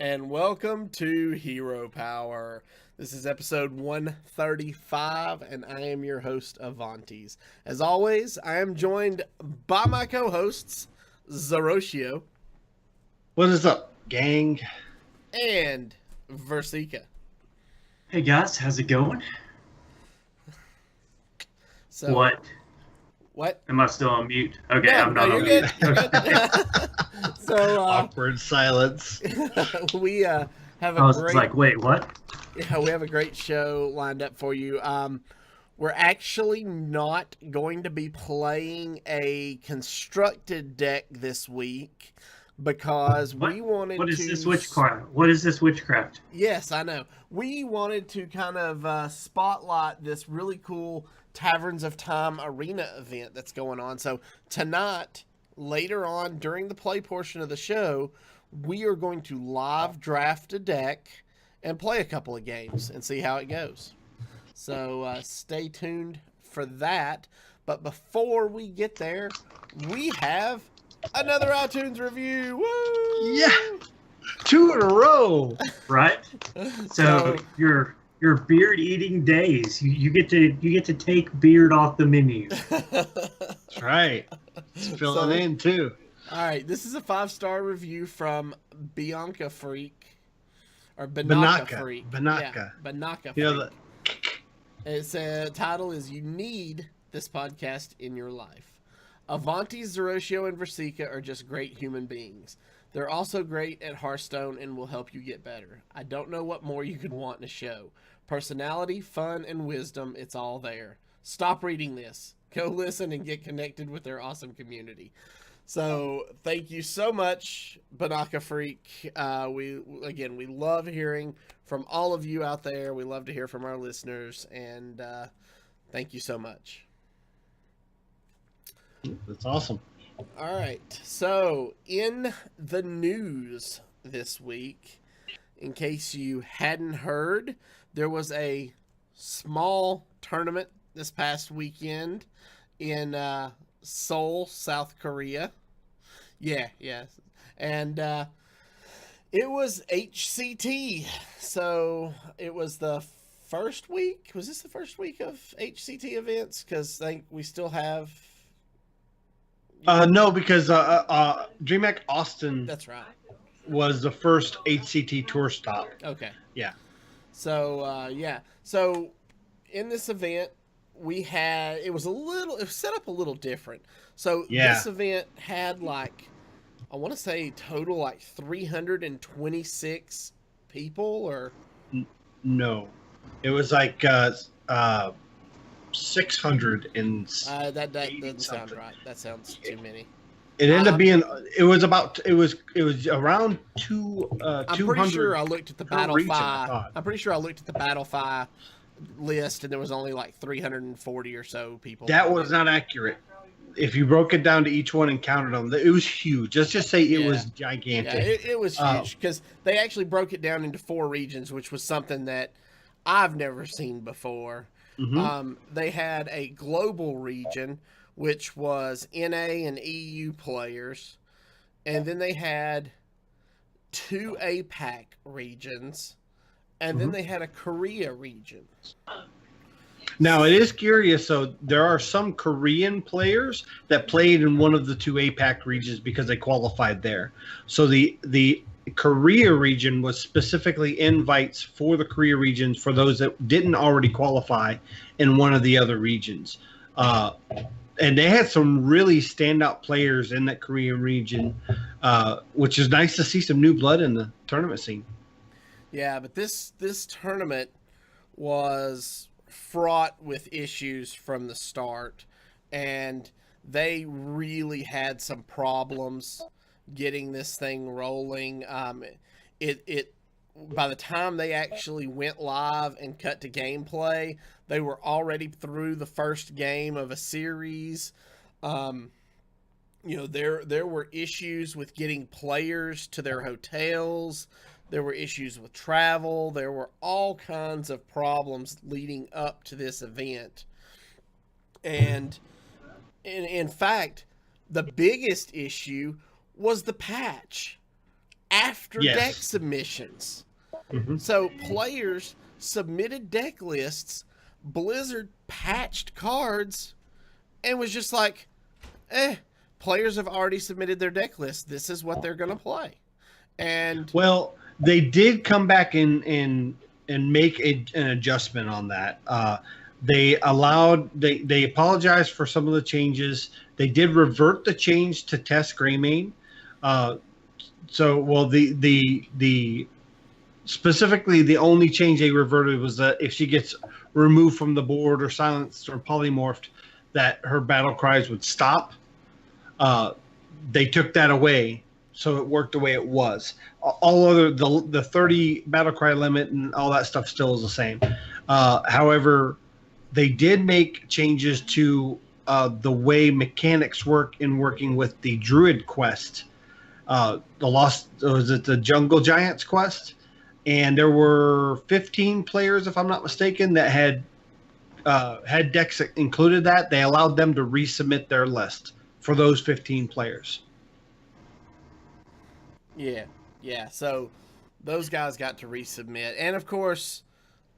And welcome to Hero Power. This is episode 135, and I am your host, Avantes. As always, I am joined by my co-hosts, Zeroshio. What is up, gang? And Versika. Hey guys, how's it going? So, What? Am I still on mute? Okay, No, I'm not no, on you're mute. good. So, Awkward silence. we have I a was great, like, wait, what? we have a great show lined up for you. We're actually not going to be playing a constructed deck this week because What? we wanted What is to. this witchcraft? What is this witchcraft? Yes, I know. We wanted to kind of spotlight this really cool Taverns of Time arena event that's going on. So tonight, later on during the play portion of the show, we are going to live draft a deck and play a couple of games and see how it goes. So stay tuned for that. But before we get there, we have another iTunes review. Woo! Yeah, 2 in a row. Right? So your beard eating days. You get to take beard off the menu. That's right. It's filling in too. All right, this is a 5-star review from Bianca Freak or Banaka Freak. Banaka. Yeah, Banaka Freak. You know Its title is "You Need This Podcast in Your Life." Avantes, Zeroshio, and Versika are just great human beings. They're also great at Hearthstone and will help you get better. I don't know what more you could want in a show. Personality, fun, and wisdom, it's all there. Stop reading this. Go listen and get connected with their awesome community. So thank you so much, Banaka Freak. We love hearing from all of you out there. We love to hear from our listeners, and thank you so much. That's awesome. All right. So in the news this week, in case you hadn't heard, there was a small tournament this past weekend in Seoul, South Korea. Yeah. And it was HCT. So it was the first week. Was this the first week of HCT events? Because I think we still have... No, because DreamHack Austin That's right. was the first HCT tour stop. Okay. Yeah. So, So in this event, it was set up a little different. So this event had I want to say total 326 people or... No. It was 600 and that doesn't sound right. That sounds too many. It ended up being it was around 200. I'm pretty sure I looked at the Battle region, 5. I'm pretty sure I looked at the Battle 5 list and there was only 340 or so people. That was not accurate. If you broke it down to each one and counted them, it was huge. Let's just say it was gigantic. Yeah, it was huge because they actually broke it down into 4 regions, which was something that I've never seen before. Mm-hmm. They had a global region, which was NA and EU players. And then they had 2 APAC regions. And then they had a Korea region. Now, it is curious. So there are some Korean players that played in one of the 2 APAC regions because they qualified there. So the Korea region was specifically invites for the Korea regions for those that didn't already qualify in one of the other regions. And they had some really standout players in that Korean region, which is nice to see some new blood in the tournament scene. Yeah, but this tournament was fraught with issues from the start, and they really had some problems getting this thing rolling. It by the time they actually went live and cut to gameplay, they were already through the first game of a series. There were issues with getting players to their hotels. There were issues with travel. There were all kinds of problems leading up to this event. And in fact, the biggest issue was the patch after deck submissions. Mm-hmm. So players submitted deck lists, Blizzard patched cards, and was just like, players have already submitted their deck list. This is what they're going to play. And well, they did come back and make an adjustment on that. They apologized for some of the changes. They did revert the change to test Greymane. The specifically the only change they reverted was that if she gets removed from the board or silenced or polymorphed, that her battle cries would stop. They took that away, so it worked the way it was. All other the 30 battle cry limit and all that stuff still is the same. However, they did make changes to the way mechanics work in working with the Druid quest. The Jungle Giants quest, and there were 15 players, if I'm not mistaken, that had decks that included that. They allowed them to resubmit their list for those 15 players. Yeah. So those guys got to resubmit, and of course,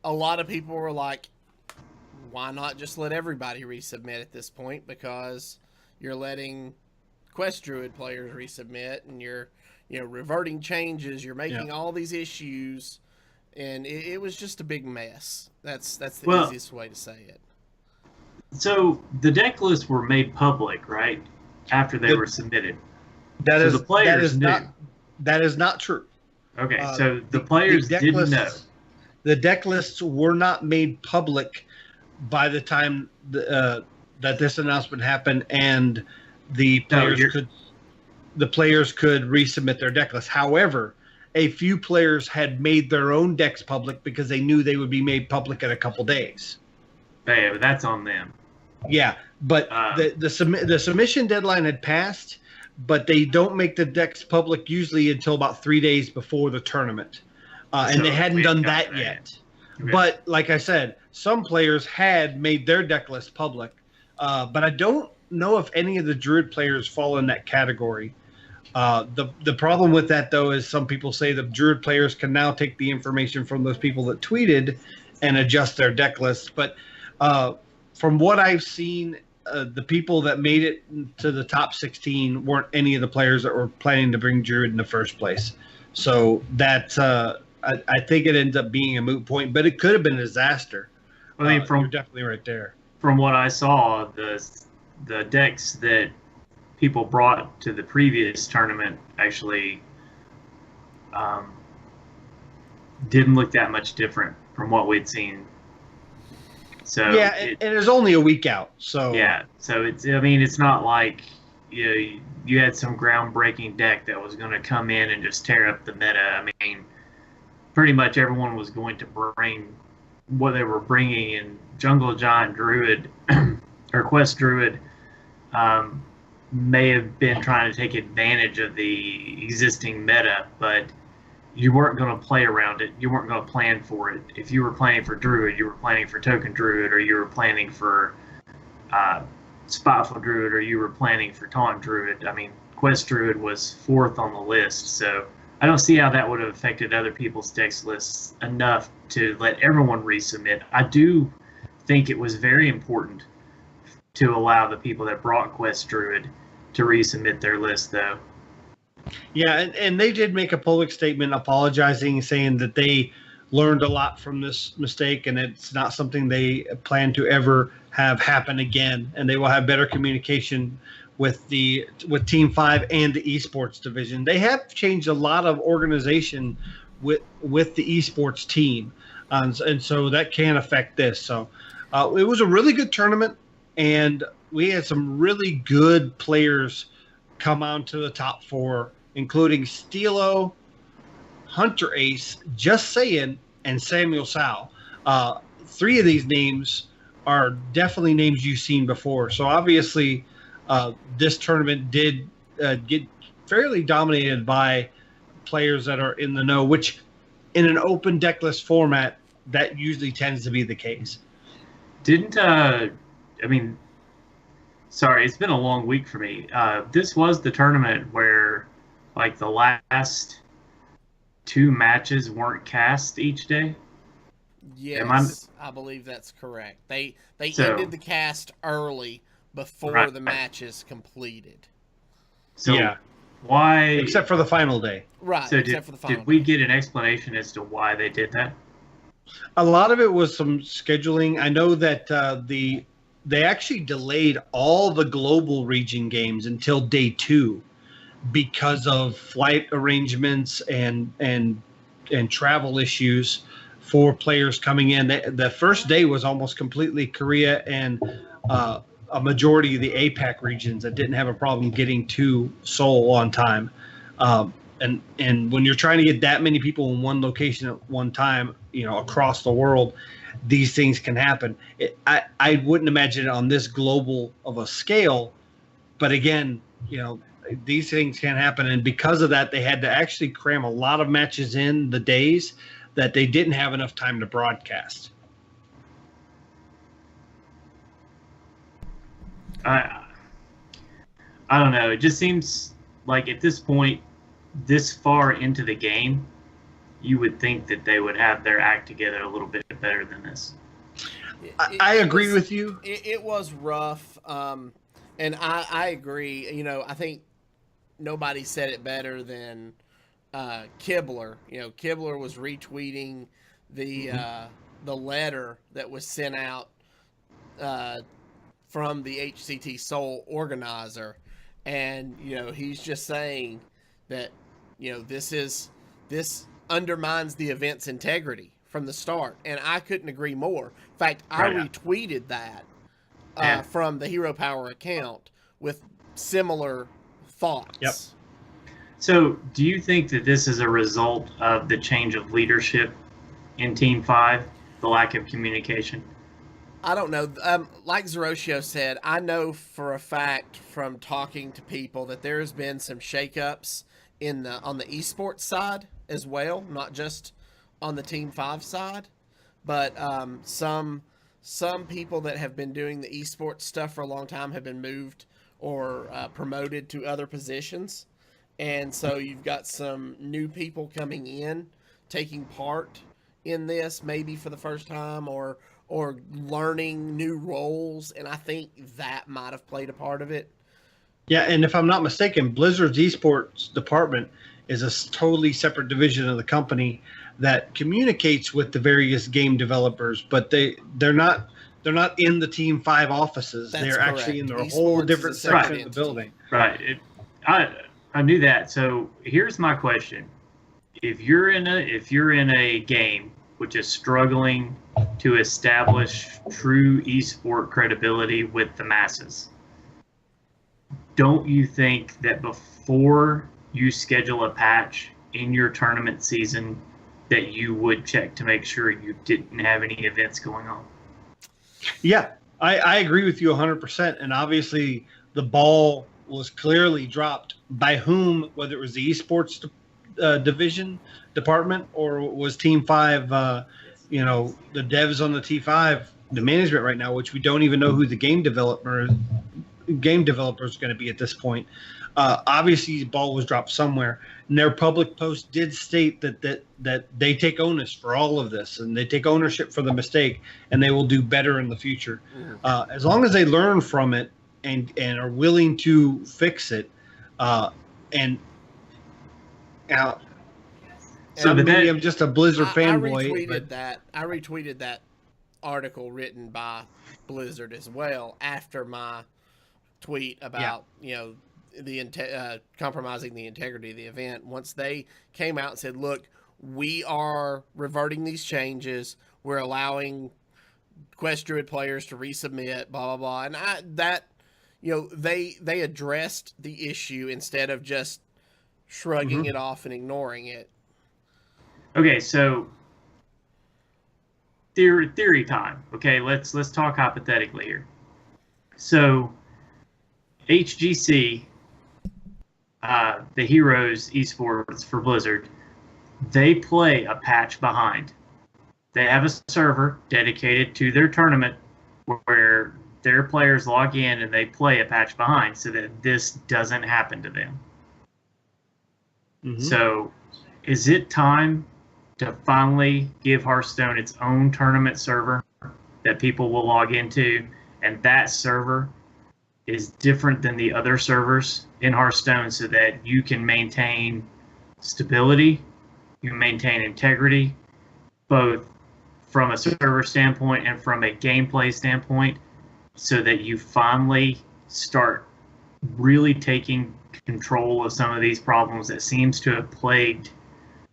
a lot of people were like, "Why not just let everybody resubmit at this point? Because you're letting Quest Druid players resubmit, and you're reverting changes. You're making all these issues, and it was just a big mess. That's the easiest way to say it." So the deck lists were made public, right? After they were submitted. The players knew. That is not true. Okay, so the players didn't know. The deck lists were not made public by the time that this announcement happened, and the players could resubmit their deck list. However, a few players had made their own decks public because they knew they would be made public in a couple days. Hey, that's on them. Yeah, but the submission deadline had passed, but they don't make the decks public usually until about 3 days before the tournament, and they hadn't done that yet. Okay. But like I said, some players had made their deck list public, but I don't know if any of the Druid players fall in that category. The problem with that, though, is some people say the Druid players can now take the information from those people that tweeted and adjust their deck lists. But from what I've seen, the people that made it to the top 16 weren't any of the players that were planning to bring Druid in the first place. So that I think it ends up being a moot point, but it could have been a disaster. I mean, you're definitely right there. From what I saw, the decks that people brought to the previous tournament actually didn't look that much different from what we'd seen. So yeah, and it's only a week out. So yeah, so it's not like you had some groundbreaking deck that was going to come in and just tear up the meta. I mean, pretty much everyone was going to bring what they were bringing in. Jungle Giant Druid or Quest Druid may have been trying to take advantage of the existing meta, but you weren't going to play around it. You weren't going to plan for it. If you were planning for Druid, you were planning for Token Druid, or you were planning for Spiteful Druid, or you were planning for Taunt Druid. I mean, Quest Druid was 4th on the list, so I don't see how that would have affected other people's decks lists enough to let everyone resubmit. I do think it was very important to allow the people that brought Quest Druid to resubmit their list, though. Yeah, and they did make a public statement apologizing, saying that they learned a lot from this mistake, and it's not something they plan to ever have happen again, and they will have better communication with Team 5 and the esports division. They have changed a lot of organization with the esports team, and so that can affect this. So it was a really good tournament, and we had some really good players come on to the top 4 including Stilo, Hunter Ace, Just Saying, and Samuel Sal. Three of these names are definitely names you've seen before. So obviously, this tournament did get fairly dominated by players that are in the know, which in an open decklist format, that usually tends to be the case. Didn't sorry, it's been a long week for me. This was the tournament where, like, the last two matches weren't cast each day. Yes, I believe that's correct. They ended the cast early before the matches completed. So yeah. Why? Except for the final day. Right, so except for the final did we day. get an explanation as to why they did that? A lot of it was some scheduling. I know that they actually delayed all the global region games until day 2 because of flight arrangements and travel issues for players coming in. The first day was almost completely Korea and a majority of the APAC regions that didn't have a problem getting to Seoul on time. And when you're trying to get that many people in one location at one time, across the world, these things can happen. I wouldn't imagine it on this global of a scale, but again, these things can happen. And because of that, they had to actually cram a lot of matches in the days that they didn't have enough time to broadcast. I don't know. It just seems like at this point, this far into the game, you would think that they would have their act together a little bit better than this. I agree with you. It was rough, and I agree. I think nobody said it better than Kibler. Kibler was retweeting the letter that was sent out from the HCT Seoul organizer, and he's just saying that this undermines the event's integrity from the start, and I couldn't agree more. In fact, I retweeted that from the Hero Power account with similar thoughts. Yep. So, do you think that this is a result of the change of leadership in Team 5, the lack of communication? I don't know. Like Zeroshio said, I know for a fact from talking to people that there has been some shakeups on the esports side as well, not just on the Team 5 side, but some people that have been doing the esports stuff for a long time have been moved or promoted to other positions. And so you've got some new people coming in, taking part in this, maybe for the first time, or learning new roles, and I think that might have played a part of it. Yeah, and if I'm not mistaken, Blizzard's esports department is a totally separate division of the company that communicates with the various game developers, but they're not in the Team 5 offices. That's they're correct. actually in their Esports whole different is a separate section of the building. Right. I knew that. So here's my question: if you're in a game which is struggling to establish true esport credibility with the masses, don't you think that before you schedule a patch in your tournament season that you would check to make sure you didn't have any events going on? Yeah, I agree with you 100%. And obviously the ball was clearly dropped by whom, whether it was the esports division department or was Team 5, the devs on the T5, the management right now, which we don't even know who the game developer is going to be at this point. Obviously, the ball was dropped somewhere. And their public post did state that they take onus for all of this, and they take ownership for the mistake, and they will do better in the future. As long as they learn from it and are willing to fix it. And now, so maybe I'm just a Blizzard fanboy. I retweeted that article written by Blizzard as well after my tweet about the compromising the integrity of the event. Once they came out and said, "Look, we are reverting these changes. We're allowing Quest Druid players to resubmit." Blah blah blah, and they addressed the issue instead of just shrugging it off and ignoring it. Okay, so theory time. Okay, let's talk hypothetically here. So HGC, the Heroes Esports for Blizzard, they play a patch behind. They have a server dedicated to their tournament where their players log in and they play a patch behind so that this doesn't happen to them. So is it time to finally give Hearthstone its own tournament server that people will log into, and that server is different than the other servers in Hearthstone so that you can maintain stability, you can maintain integrity, both from a server standpoint and from a gameplay standpoint, so that you finally start really taking control of some of these problems that seems to have plagued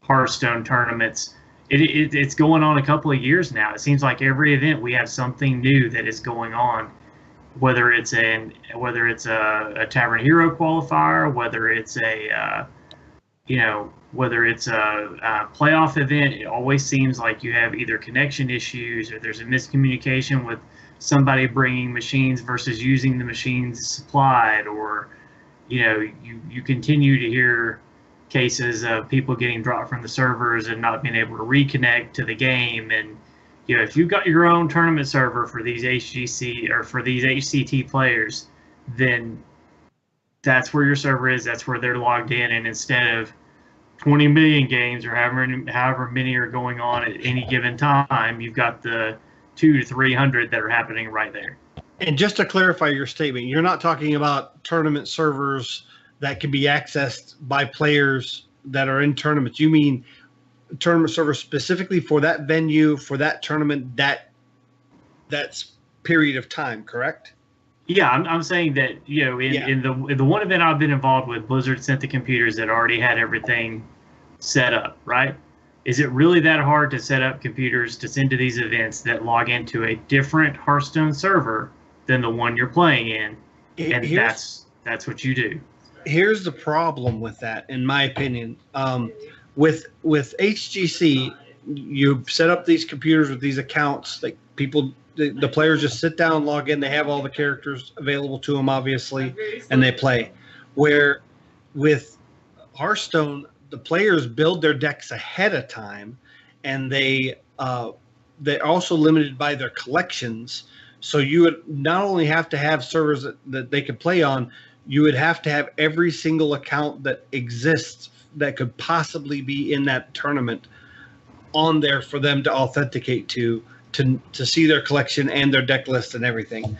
Hearthstone tournaments. It's going on a couple of years now. It seems like every event we have something new that is going on, whether it's a Tavern Hero qualifier, whether it's a playoff event. It always seems like you have either connection issues or there's a miscommunication with somebody bringing machines versus using the machines supplied, or you continue to hear cases of people getting dropped from the servers and not being able to reconnect to the game. And if you've got your own tournament server for these HGC or for these HCT players, then that's where your server is. That's where they're logged in. And instead of 20 million games or however many are going on at any given time, you've got the 200 to 300 that are happening right there. And just to clarify your statement, you're not talking about tournament servers that can be accessed by players that are in tournaments. You mean tournament servers specifically for that venue, for that tournament, that's period of time, correct? Yeah, I'm saying that in the one event I've been involved with, Blizzard sent the computers that already had everything set up, right? Is it really that hard to set up computers to send to these events that log into a different Hearthstone server than the one you're playing in? And that's what you do. Here's the problem with that, in my opinion. With HGC, you set up these computers with these accounts. Like the players just sit down, log in. They have all the characters available to them, obviously, and they play. Where with Hearthstone, the players build their decks ahead of time, and they're also limited by their collections. So you would not only have to have servers that they could play on, you would have to have every single account that exists that could possibly be in that tournament on there for them to authenticate to see their collection and their deck list and everything.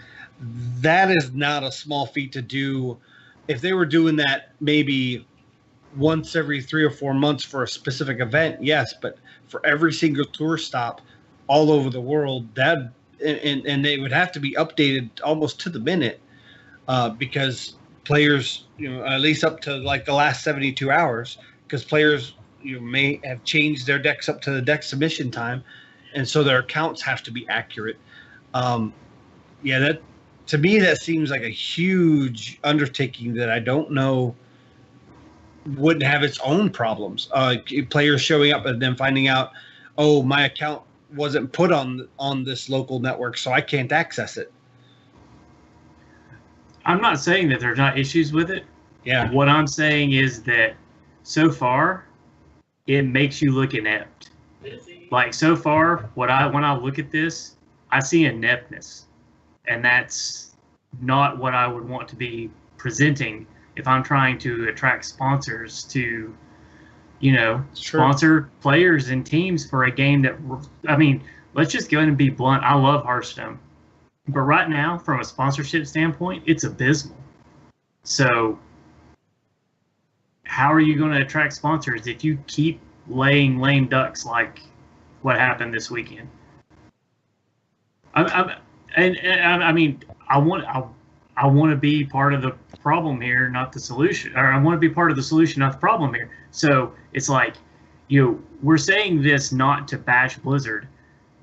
That is not a small feat to do. If they were doing that maybe once every 3 or 4 months for a specific event, yes, but for every single tour stop all over the world, and they would have to be updated almost to the minute, because players, at least up to like the last 72 hours, because players may have changed their decks up to the deck submission time, and so their accounts have to be accurate. That to me, that seems like a huge undertaking that I don't know wouldn't have its own problems. Players showing up and then finding out, oh, my account wasn't put on this local network, so I can't access it. I'm not saying that there's not issues with it. Yeah. What I'm saying is that so far, it makes you look inept. Like so far, when I look at this, I see ineptness, and that's not what I would want to be presenting if I'm trying to attract sponsors to, sponsor players and teams for a game that, let's just go ahead and be blunt. I love Hearthstone. But right now, from a sponsorship standpoint, it's abysmal. So how are you going to attract sponsors if you keep laying lame ducks like what happened this weekend? I want to be part of the problem here, not the solution. Or I want to be part of the solution, not the problem here. So it's like, we're saying this not to bash Blizzard.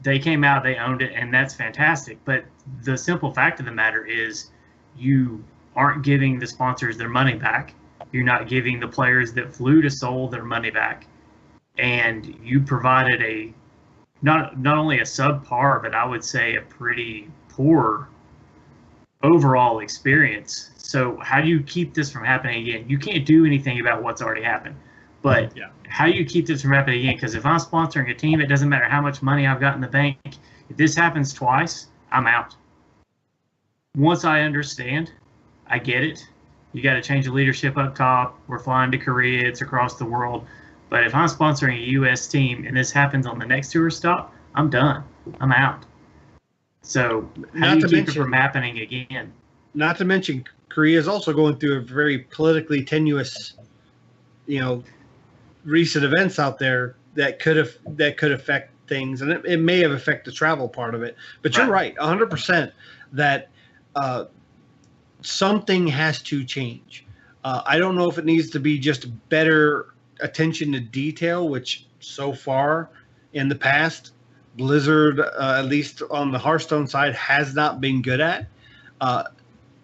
They came out, they owned it, and that's fantastic. But the simple fact of the matter is you aren't giving the sponsors their money back. You're not giving the players that flew to Seoul their money back. And you provided a not only a subpar, but I would say a pretty poor overall experience. So how do you keep this from happening again? You can't do anything about what's already happened. But how do you keep this from happening again? Because if I'm sponsoring a team, it doesn't matter how much money I've got in the bank. If this happens twice, I'm out. Once I understand, I get it. You got to change the leadership up top. We're flying to Korea. It's across the world. But if I'm sponsoring a U.S. team and this happens on the next tour stop, I'm done. I'm out. So how do you keep it from happening again? Not to mention, Korea is also going through a very politically tenuous, recent events out there that could affect things, and it may have affected the travel part of it. But you're right, 100% that something has to change. I don't know if it needs to be just better attention to detail, which so far in the past, Blizzard, at least on the Hearthstone side, has not been good at.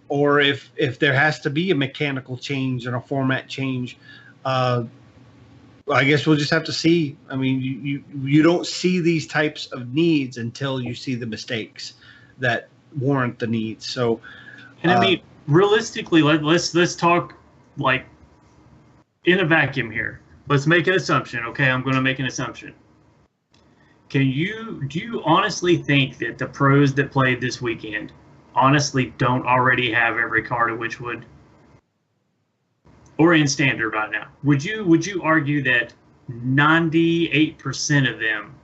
Or if there has to be a mechanical change and a format change, I guess we'll just have to see. I mean, you don't see these types of needs until you see the mistakes that warrant the needs. So, and I mean, realistically, let's talk like in a vacuum here. Let's make an assumption. Okay, I'm going to make an assumption. Do you honestly think that the pros that played this weekend honestly don't already have every card of Witchwood? Or in standard right now? Would you argue that 98% of them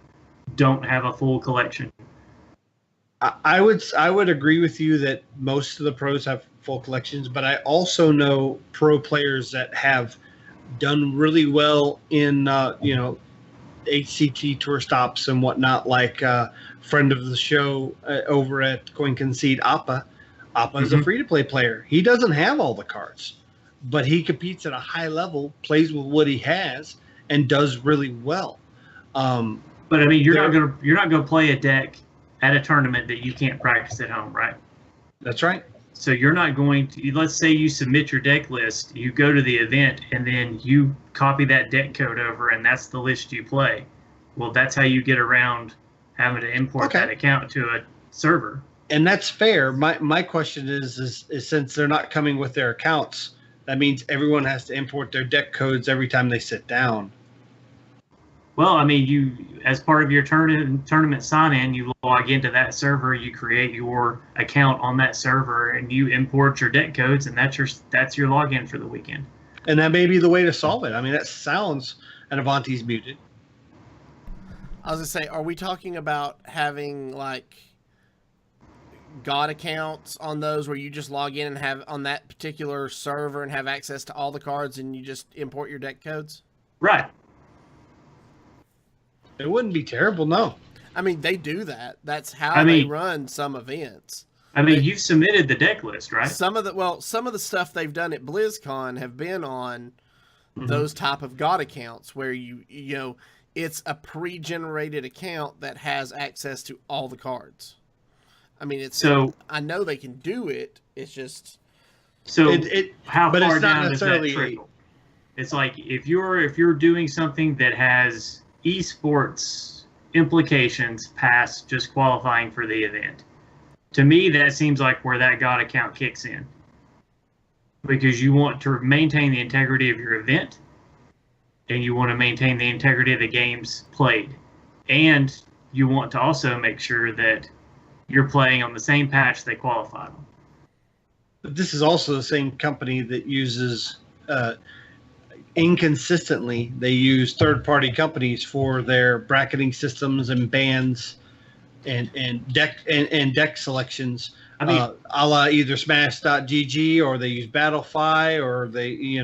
don't have a full collection? I would agree with you that most of the pros have full collections, but I also know pro players that have done really well in HCT tour stops and whatnot, like friend of the show over at Coin Concede, Appa. Appa is a free-to-play player. He doesn't have all the cards, but he competes at a high level, plays with what he has, and does really well. But I mean, you're not gonna play a deck at a tournament that you can't practice at home, right? That's right. So you're not going to. Let's say you submit your deck list, you go to the event, and then you copy that deck code over, and that's the list you play. Well, that's how you get around having to import that account to a server. And that's fair. My question is since they're not coming with their accounts, that means everyone has to import their deck codes every time they sit down. Well, I mean, you as part of your tournament sign-in, you log into that server, you create your account on that server, and you import your deck codes, and that's your login for the weekend. And that may be the way to solve it. I mean, that sounds. And Avanti's muted. I was gonna say, are we talking about having like God accounts on those where you just log in and have on that particular server and have access to all the cards, and you just import your deck codes? Right. It wouldn't be terrible, no. I mean, they do that. That's how they run some events. I mean, you've submitted the deck list, right? Some of the stuff they've done at BlizzCon have been on those type of God accounts where it's a pre-generated account that has access to all the cards. I mean, I know they can do it. It's just how far down does that trickle? It's like if you're doing something that has esports implications past just qualifying for the event. To me, that seems like where that God account kicks in. Because you want to maintain the integrity of your event, and you want to maintain the integrity of the games played. And you want to also make sure that you're playing on the same patch they qualified on. But this is also the same company that uses inconsistently. They use third-party companies for their bracketing systems and bans and deck selections. I mean, a la either Smash.gg or they use Battlefy or they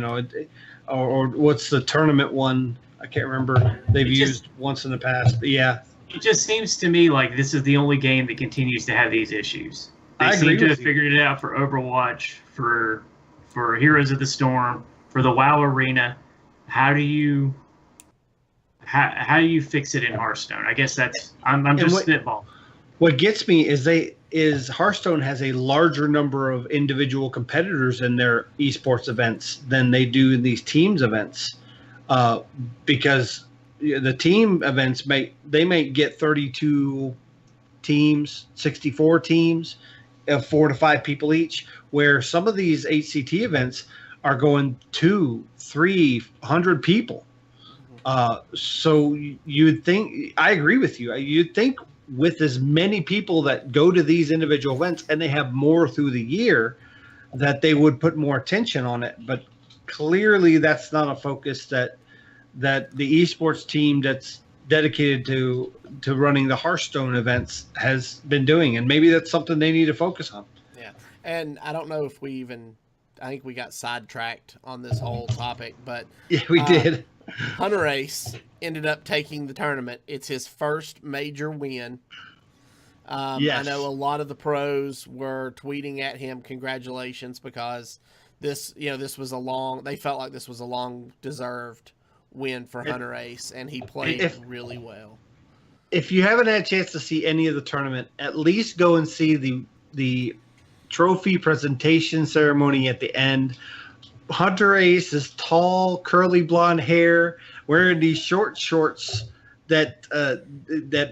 or what's the tournament one? I can't remember. They've used once in the past. But yeah. It just seems to me like this is the only game that continues to have these issues. They seem to have figured it out for Overwatch, for Heroes of the Storm, for the WoW Arena. How do you fix it in Hearthstone? I guess I'm just spitball. What gets me is is Hearthstone has a larger number of individual competitors in their esports events than they do in these teams events, because the team events may get 32 teams, 64 teams of 4 to 5 people each, where some of these HCT events are going 200-300 people. So you'd think, I agree with you. You'd think with as many people that go to these individual events, and they have more through the year, that they would put more attention on it. But clearly that's not a focus that the esports team that's dedicated to running the Hearthstone events has been doing. And maybe that's something they need to focus on. Yeah. And I don't know if I think we got sidetracked on this whole topic, but Yeah, we did. Hunter Ace ended up taking the tournament. It's his first major win. Yes. I know a lot of the pros were tweeting at him congratulations, because this was they felt like this was a long deserved win for Hunter Ace, and he played really well. If you haven't had a chance to see any of the tournament, at least go and see the trophy presentation ceremony at the end. Hunter Ace is tall, curly blonde hair, wearing these short shorts that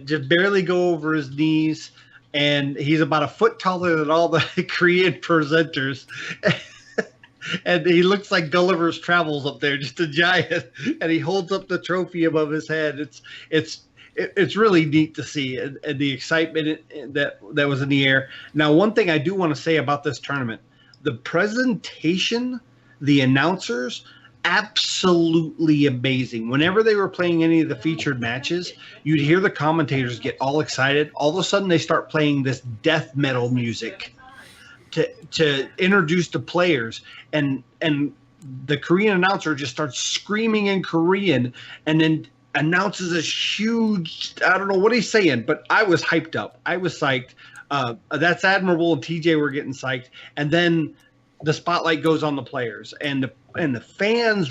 just barely go over his knees, and he's about a foot taller than all the Korean presenters. And he looks like Gulliver's Travels up there, just a giant. And he holds up the trophy above his head. It's really neat to see, and the excitement that was in the air. Now, one thing I do want to say about this tournament, the presentation, the announcers, absolutely amazing. Whenever they were playing any of the featured matches, you'd hear the commentators get all excited. All of a sudden, they start playing this death metal music to introduce the players, and the Korean announcer just starts screaming in Korean, and then announces this huge, I don't know what he's saying, but I was hyped up. I was psyched. That's admirable, and TJ were getting psyched. And then the spotlight goes on the players, and the fans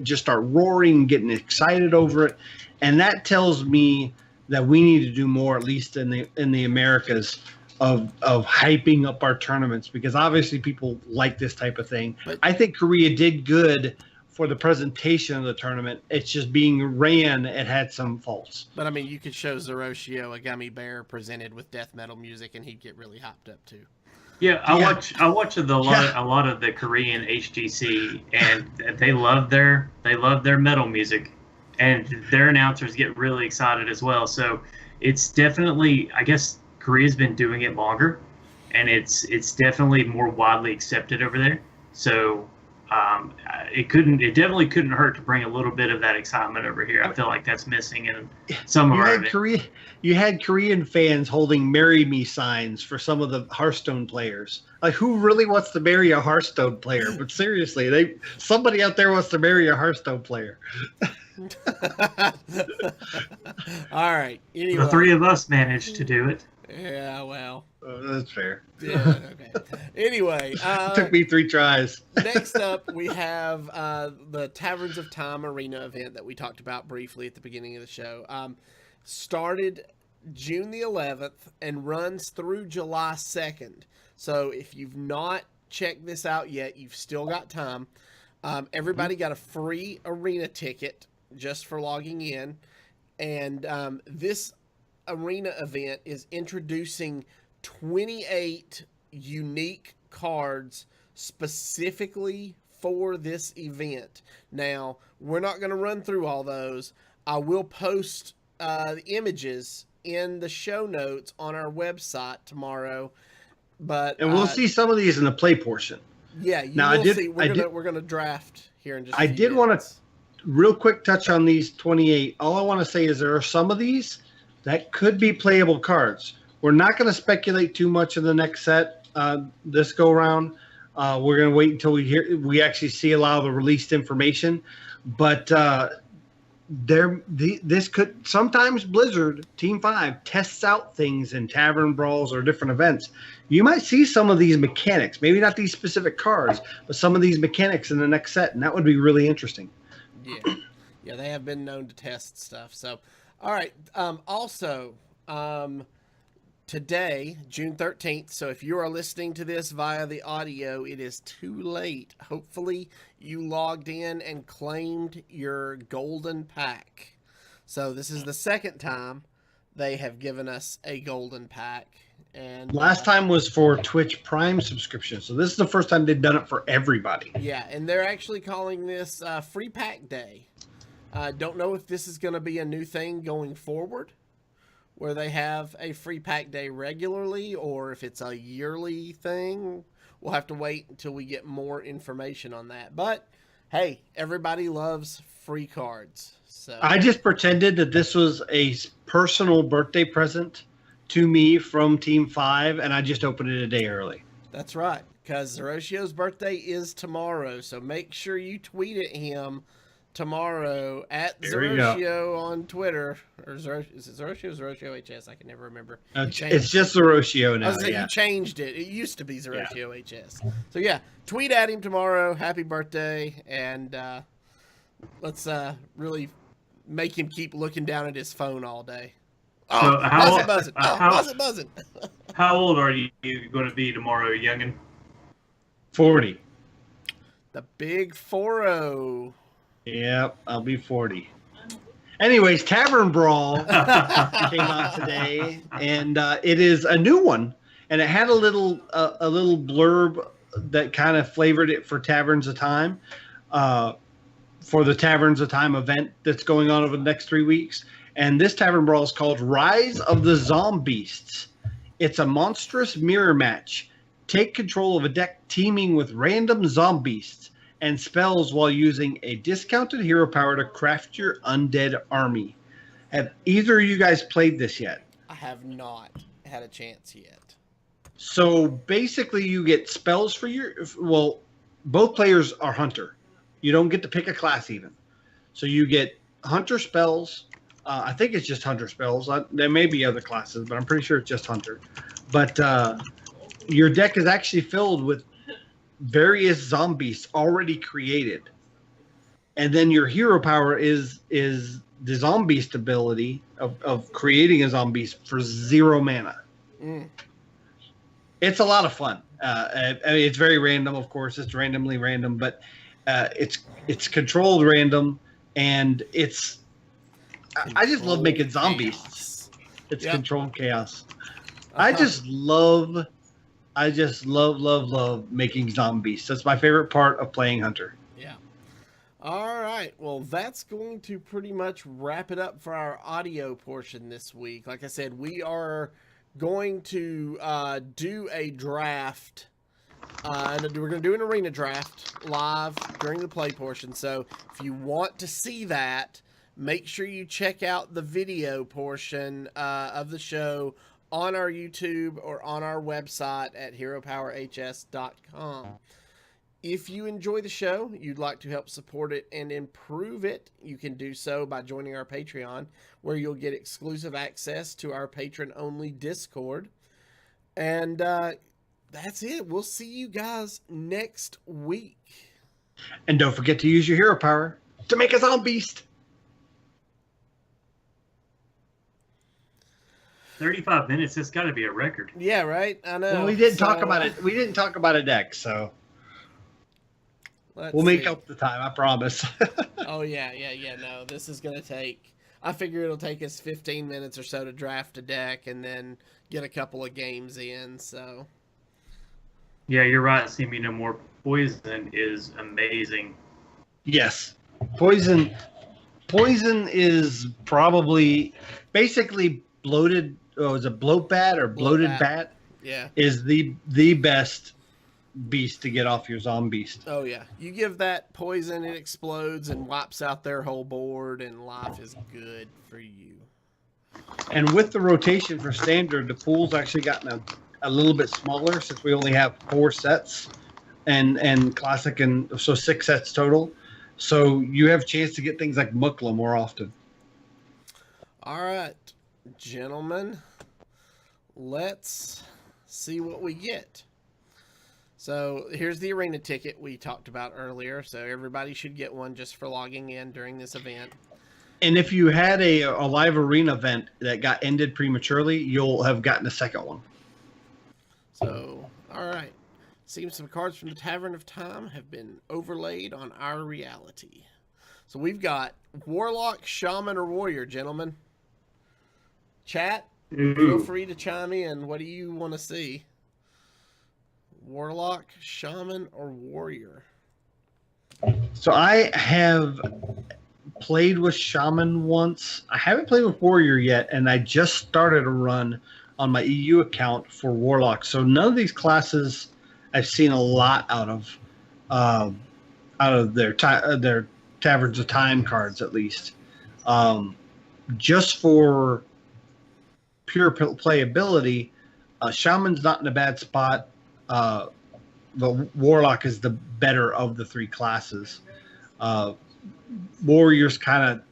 just start roaring, getting excited over it. And that tells me that we need to do more, at least in the Americas, of hyping up our tournaments, because obviously people like this type of thing. But I think Korea did good for the presentation of the tournament. It's just being ran, it had some faults. But I mean, you could show Zeroshio a gummy bear presented with death metal music, and he'd get really hopped up too. Yeah, I watch a lot of the Korean HGC, and they love their metal music, and their announcers get really excited as well. So it's definitely, I guess, Korea's been doing it longer, and it's definitely more widely accepted over there. So it definitely couldn't hurt to bring a little bit of that excitement over here. I feel like that's missing in some of our events. You had Korean fans holding "Marry Me" signs for some of the Hearthstone players. Like, who really wants to marry a Hearthstone player? But seriously, somebody out there wants to marry a Hearthstone player. All right. Anyway. The three of us managed to do it. Yeah, well. That's fair. Yeah, okay. Anyway. It took me 3 tries. Next up, we have the Taverns of Time Arena event that we talked about briefly at the beginning of the show. Started June the 11th and runs through July 2nd. So if you've not checked this out yet, you've still got time. Everybody got a free arena ticket just for logging in. And this arena event is introducing 28 unique cards specifically for this event. Now, we're not going to run through all those. I will post the images in the show notes on our website tomorrow. And we'll see some of these in the play portion. Yeah, will see. We're gonna draft here in just a few minutes. Want to real quick touch on these 28. All I want to say is there are some of these that could be playable cards. We're not going to speculate too much in the next set this go around. We're going to wait until we actually see a lot of the released information. But this could sometimes Blizzard Team 5 tests out things in tavern brawls or different events. You might see some of these mechanics, maybe not these specific cards, but some of these mechanics in the next set, and that would be really interesting. Yeah, they have been known to test stuff. So, all right. today, June 13th. So if you are listening to this via the audio, it is too late. Hopefully you logged in and claimed your golden pack. So this is the second time they have given us a golden pack. And last time was for Twitch Prime subscription. So this is the first time they've done it for everybody. Yeah, and they're actually calling this Free Pack Day. Don't know if this is going to be a new thing going forward, where they have a Free Pack Day regularly, or if it's a yearly thing. We'll have to wait until we get more information on that. But, hey, everybody loves free cards. So I just pretended that this was a personal birthday present to me from Team 5, and I just opened it a day early. That's right, because Zeroshio's birthday is tomorrow, so make sure you tweet at him tomorrow at Zeroshio on Twitter. Or is it Zeroshio or Zeroshio HS? I can never remember. It's just Zeroshio now. I was saying, you changed it. It used to be Zeroshio HS. So yeah, tweet at him tomorrow. Happy birthday, and let's really make him keep looking down at his phone all day. Oh, so buzzing. Oh, buzzing. How old are you going to be tomorrow, youngin? 40. The big 4-0. Yep, I'll be 40. Anyways, Tavern Brawl came out today, and it is a new one, and it had a little blurb that kind of flavored it for Taverns of Time, for the Taverns of Time event that's going on over the next 3 weeks. And this Tavern Brawl is called Rise of the Zombeasts. It's a monstrous mirror match. Take control of a deck teeming with random zombeasts and spells while using a discounted hero power to craft your undead army. Have either of you guys played this yet? I have not had a chance yet. So basically you get spells for both players are hunter. You don't get to pick a class even. So you get hunter spells. I think it's just hunter spells. There may be other classes, but I'm pretty sure it's just hunter. But your deck is actually filled with various zombies already created. And then your hero power is the zombie ability of creating a zombie for 0 mana. It's a lot of fun. I mean, it's very random, of course. It's randomly random, but it's controlled random, and it's I just love making zombies. Chaos. It's controlled chaos. I just love making zombies. That's my favorite part of playing Hunter. Yeah. All right. Well, that's going to pretty much wrap it up for our audio portion this week. Like I said, we are going to do a draft. And we're going to do an arena draft live during the play portion. So if you want to see that, make sure you check out the video portion of the show on our YouTube or on our website at heropowerhs.com. If you enjoy the show, you'd like to help support it and improve it, you can do so by joining our Patreon, where you'll get exclusive access to our patron-only Discord. And that's it. We'll see you guys next week. And don't forget to use your hero power to make a zombieast. 35 minutes. That's got to be a record. Yeah, right. I know. Well, we didn't talk about it. We didn't talk about a deck, so we'll make up the time. I promise. Oh yeah. No, this is gonna take. I figure it'll take us 15 minutes or so to draft a deck and then get a couple of games in. So. Yeah, you're right. See Me No More. Poison is amazing. Yes, poison is probably basically bloated. Oh, is it bloat bat or bloated bat? Yeah, is the best beast to get off your zombies. Oh yeah, you give that poison, it explodes and wipes out their whole board, and life is good for you. And with the rotation for standard, the pool's actually gotten a little bit smaller since we only have 4 sets, and classic, and so 6 sets total. So you have a chance to get things like Mukla more often. All right, gentlemen, let's see what we get. So here's the arena ticket we talked about earlier. So everybody should get one just for logging in during this event. And if you had a live arena event that got ended prematurely, you'll have gotten a second one. So, all right. Seems some cards from the Tavern of Time have been overlaid on our reality. So we've got Warlock, Shaman, or Warrior, gentlemen. Chat, feel free to chime in. What do you want to see? Warlock, Shaman, or Warrior? So I have played with Shaman once. I haven't played with Warrior yet, and I just started a run on my EU account for Warlock. So none of these classes I've seen a lot out of their Taverns of Time cards, at least. Just for pure playability, Shaman's not in a bad spot. But Warlock is the better of the three classes. Warrior's kind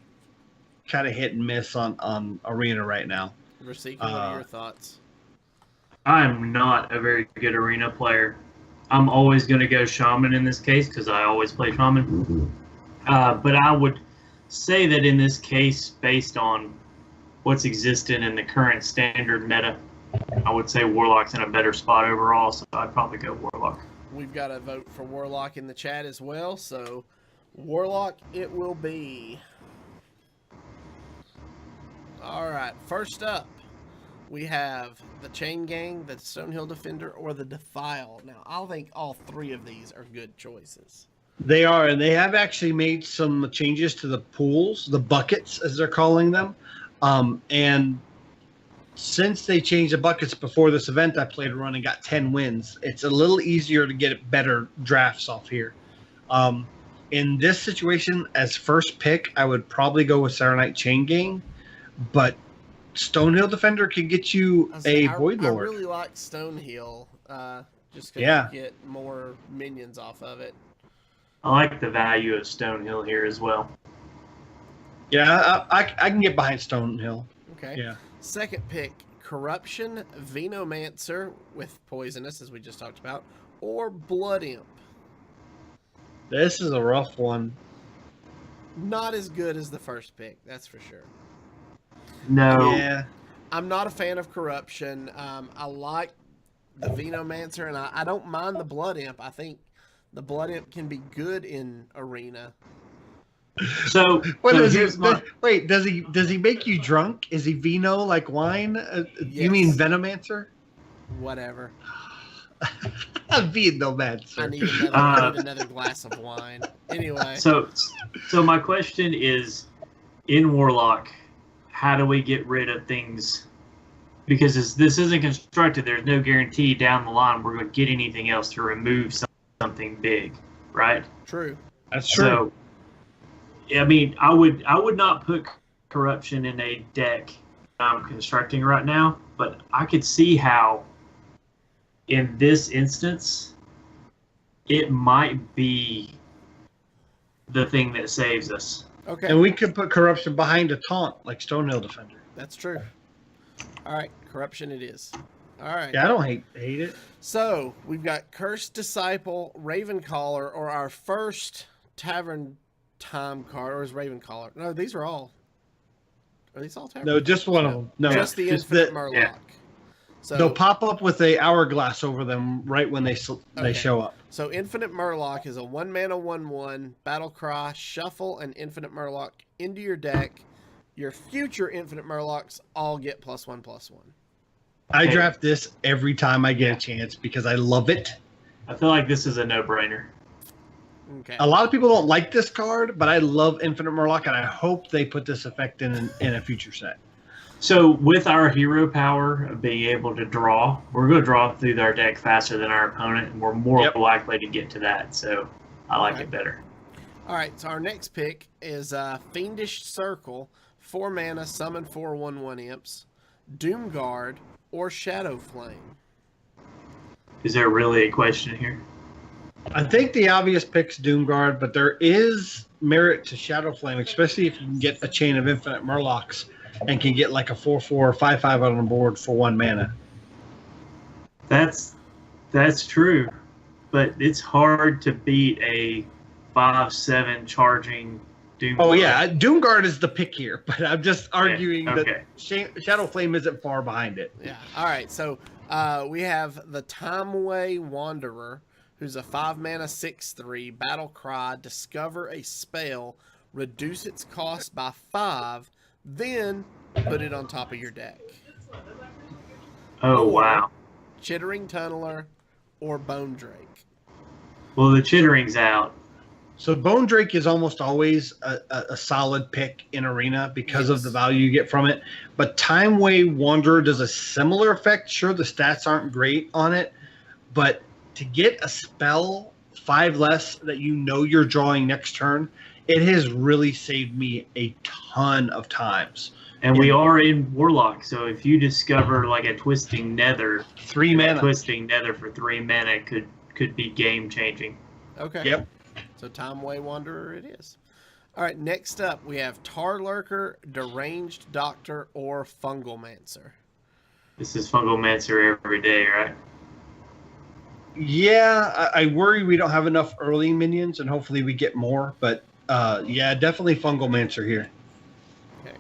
of hit and miss on Arena right now. Rasika, what are your thoughts? I'm not a very good arena player. I'm always going to go Shaman in this case because I always play Shaman. But I would say that in this case, based on what's existed in the current standard meta, I would say Warlock's in a better spot overall, so I'd probably go Warlock. We've got a vote for Warlock in the chat as well, so Warlock it will be. All right, first up, we have the Chain Gang, the Stonehill Defender, or the Defile. Now, I think all three of these are good choices. They are, and they have actually made some changes to the pools, the buckets, as they're calling them. And since they changed the buckets before this event, I played a run and got 10 wins. It's a little easier to get better drafts off here. In this situation, as first pick, I would probably go with Saronite Chain Gang, but Stonehill Defender can get you a Void Lord. I really like Stonehill, just because you get more minions off of it. I like the value of Stonehill here as well. Yeah, I can get behind Stonehill. Okay. Yeah. Second pick, Corruption, Venomancer with Poisonous, as we just talked about, or Blood Imp. This is a rough one. Not as good as the first pick, that's for sure. No. Yeah. I'm not a fan of Corruption. I like the Venomancer, and I don't mind the Blood Imp. I think the Blood Imp can be good in Arena. So, wait, does he make you drunk? Is he vino like wine? Yes. You mean Venomancer? Whatever. Venomancer. I need another glass of wine. Anyway. So my question is, in Warlock, how do we get rid of things? Because this isn't constructed. There's no guarantee down the line we're going to get anything else to remove something big, right? True. That's true. So, I mean, I would not put Corruption in a deck I'm constructing right now, but I could see how, in this instance, it might be the thing that saves us. Okay. And we could put Corruption behind a taunt like Stonehill Defender. That's true. All right, Corruption it is. All right. Yeah, I don't hate it. So we've got Cursed Disciple, Ravencaller, or our first Tavern Time card, or is Ravencaller? No, these are all. Are these all Tavern? No, just one of them. No, just the Infinite Murloc. Yeah. So they'll pop up with a hourglass over them right when they show up. So Infinite Murloc is a 1-mana 1/1 battle cry, shuffle an Infinite Murloc into your deck. Your future Infinite Murlocs all get +1/+1. I draft this every time I get a chance because I love it. I feel like this is a no-brainer. Okay. A lot of people don't like this card, but I love Infinite Murloc, and I hope they put this effect in a future set. So with our hero power of being able to draw, we're going to draw through our deck faster than our opponent, and we're more likely to get to that. So I like it better. All right, so our next pick is Fiendish Circle, 4 mana, summon 4 1/1 imps, Doomguard, or Shadow Flame. Is there really a question here? I think the obvious pick's Doomguard, but there is merit to Shadow Flame, especially if you can get a chain of Infinite Murlocs and can get like a 4/4 or 5/5 on the board for 1 mana. That's true, but it's hard to beat a 5/7 charging Doom. Oh yeah, Doomguard is the pick here, but I'm just arguing okay. that Shadow Flame isn't far behind it. Yeah. All right. So we have the Timeway Wanderer, who's a 5-mana 6/3 battle cry. Discover a spell, reduce its cost by 5, then put it on top of your deck. Oh Or wow. Chittering Tunneler or Bone Drake. Well, the Chittering's out. So Bone Drake is almost always a solid pick in Arena because Yes. of the value you get from it. But Timeway Wanderer does a similar effect. Sure, the stats aren't great on it, but to get a spell 5 less that you know you're drawing next turn, it has really saved me a ton of times. And we are in Warlock, so if you discover like a Twisting Nether, 3 mana. Twisting Nether for 3 mana could be game changing. Okay. Yep. So Timeway Wanderer it is. All right, next up we have Tar Lurker, Deranged Doctor, or Fungalmancer. This is Fungalmancer every day, right? Yeah, I worry we don't have enough early minions, and hopefully we get more. But yeah, definitely Fungalmancer here. Okay.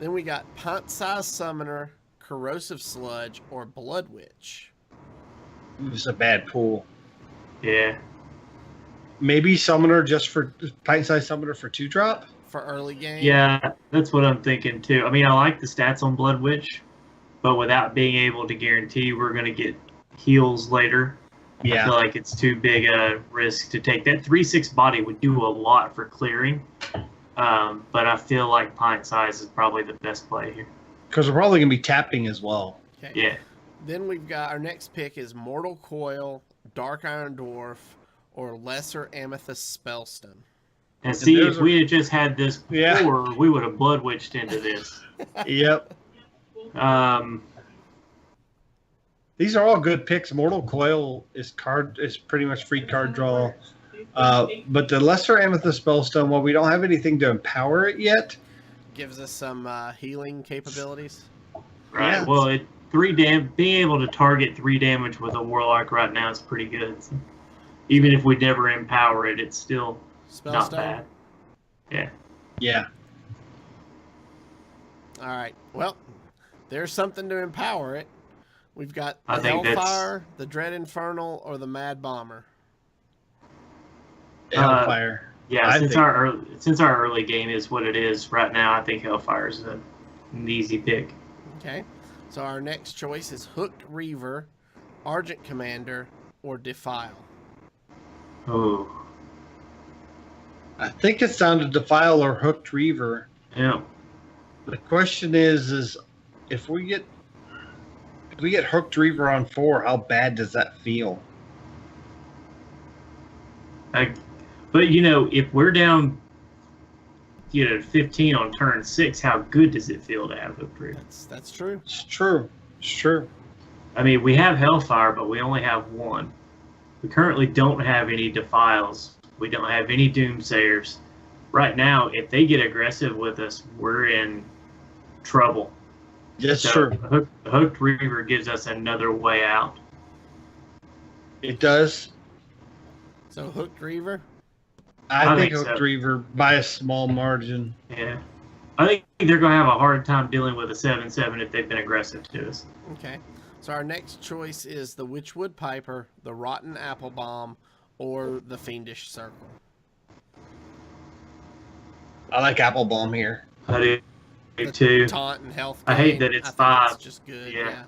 Then we got Pint-Sized Summoner, Corrosive Sludge, or Blood Witch. It's a bad pool. Yeah. Maybe Summoner just for Pint-Sized Summoner for 2-drop. For early game. Yeah, that's what I'm thinking too. I mean, I like the stats on Blood Witch, but without being able to guarantee we're going to get heals later, I Yeah. feel like it's too big a risk to take. That 3/6 body would do a lot for clearing, but I feel like Pint Size is probably the best play here. Because we're probably going to be tapping as well. Okay. Yeah. Then we've got our next pick is Mortal Coil, Dark Iron Dwarf, or Lesser Amethyst Spellstone. And see, there's if we had just had this before, Yeah. we would have Blood Witched into this. Yep. These are all good picks. Mortal Coil is pretty much free card draw. But the Lesser Amethyst Spellstone, while we don't have anything to empower it yet, Gives us some healing capabilities. Right. Yeah. Well, being able to target 3 damage with a Warlock right now is pretty good. So even if we never empower it, it's still not Spellstone. bad. Yeah. yeah. All right. Well, there's something to empower it. We've got I the think Hellfire, the Dread Infernal, or the Mad Bomber. Hellfire. Yeah, since our early game is what it is right now, I think Hellfire is an easy pick. Okay. So our next choice is Hooked Reaver, Argent Commander, or Defile. Oh, I think it's down to Defile or Hooked Reaver. yeah. The question is if we get Hooked Reaver on 4, how bad does that feel? But if we're down, 15 on turn 6, how good does it feel to have Hooked Reaver? That's true. It's true. It's true. I mean, we have Hellfire, but we only have 1. We currently don't have any Defiles. We don't have any Doomsayers. Right now, if they get aggressive with us, we're in trouble. That's So true. Hooked Reaver gives us another way out. It does. So Hooked Reaver. I think think Hooked so. Reaver by a small margin. Yeah. I think they're going to have a hard time dealing with a 7/7 if they've been aggressive to us. Okay. So our next choice is the Witchwood Piper, the Rotten Apple Bomb, or the Fiendish Circle. I like Applebaum here. I do The too. Taunt and health. I hate gain, that it's I think 5. It's just good. Yeah. Yeah.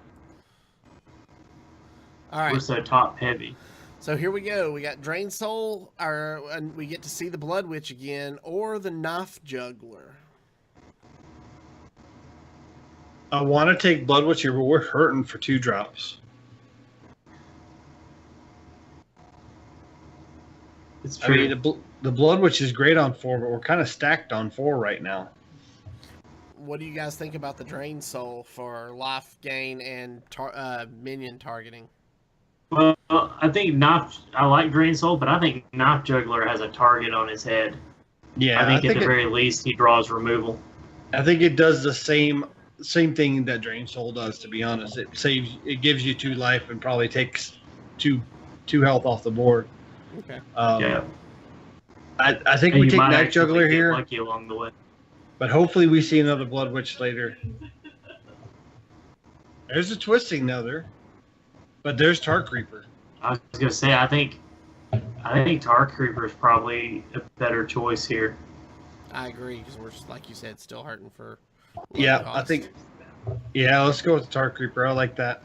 All right. We're so top heavy. So here we go. We got Drain Soul, and we get to see the Blood Witch again, or the Knife Juggler. I want to take Blood Witch here, but we're hurting for 2 drops. It's I true. mean, the Blood Witch is great on 4, but we're kind of stacked on 4 right now. What do you guys think about the Drain Soul for life gain and minion targeting? Well, I think I like Drain Soul, but I think Knife Juggler has a target on his head. Yeah, I think at the very least he draws removal. I think it does the same thing that Drain Soul does. To be honest, it gives you 2 life and probably takes two health off the board. Okay. Yeah. I think And we you take might Knife actually Juggler get here, lucky along the way. but hopefully we see another Blood Witch later. There's a Twisting Nether, but there's Tar Creeper. I was gonna say, I think Tar Creeper is probably a better choice here. I agree because we're just, like you said, still hurting for. low Yeah, cost. I think. Yeah, let's go with the Tar Creeper. I like that.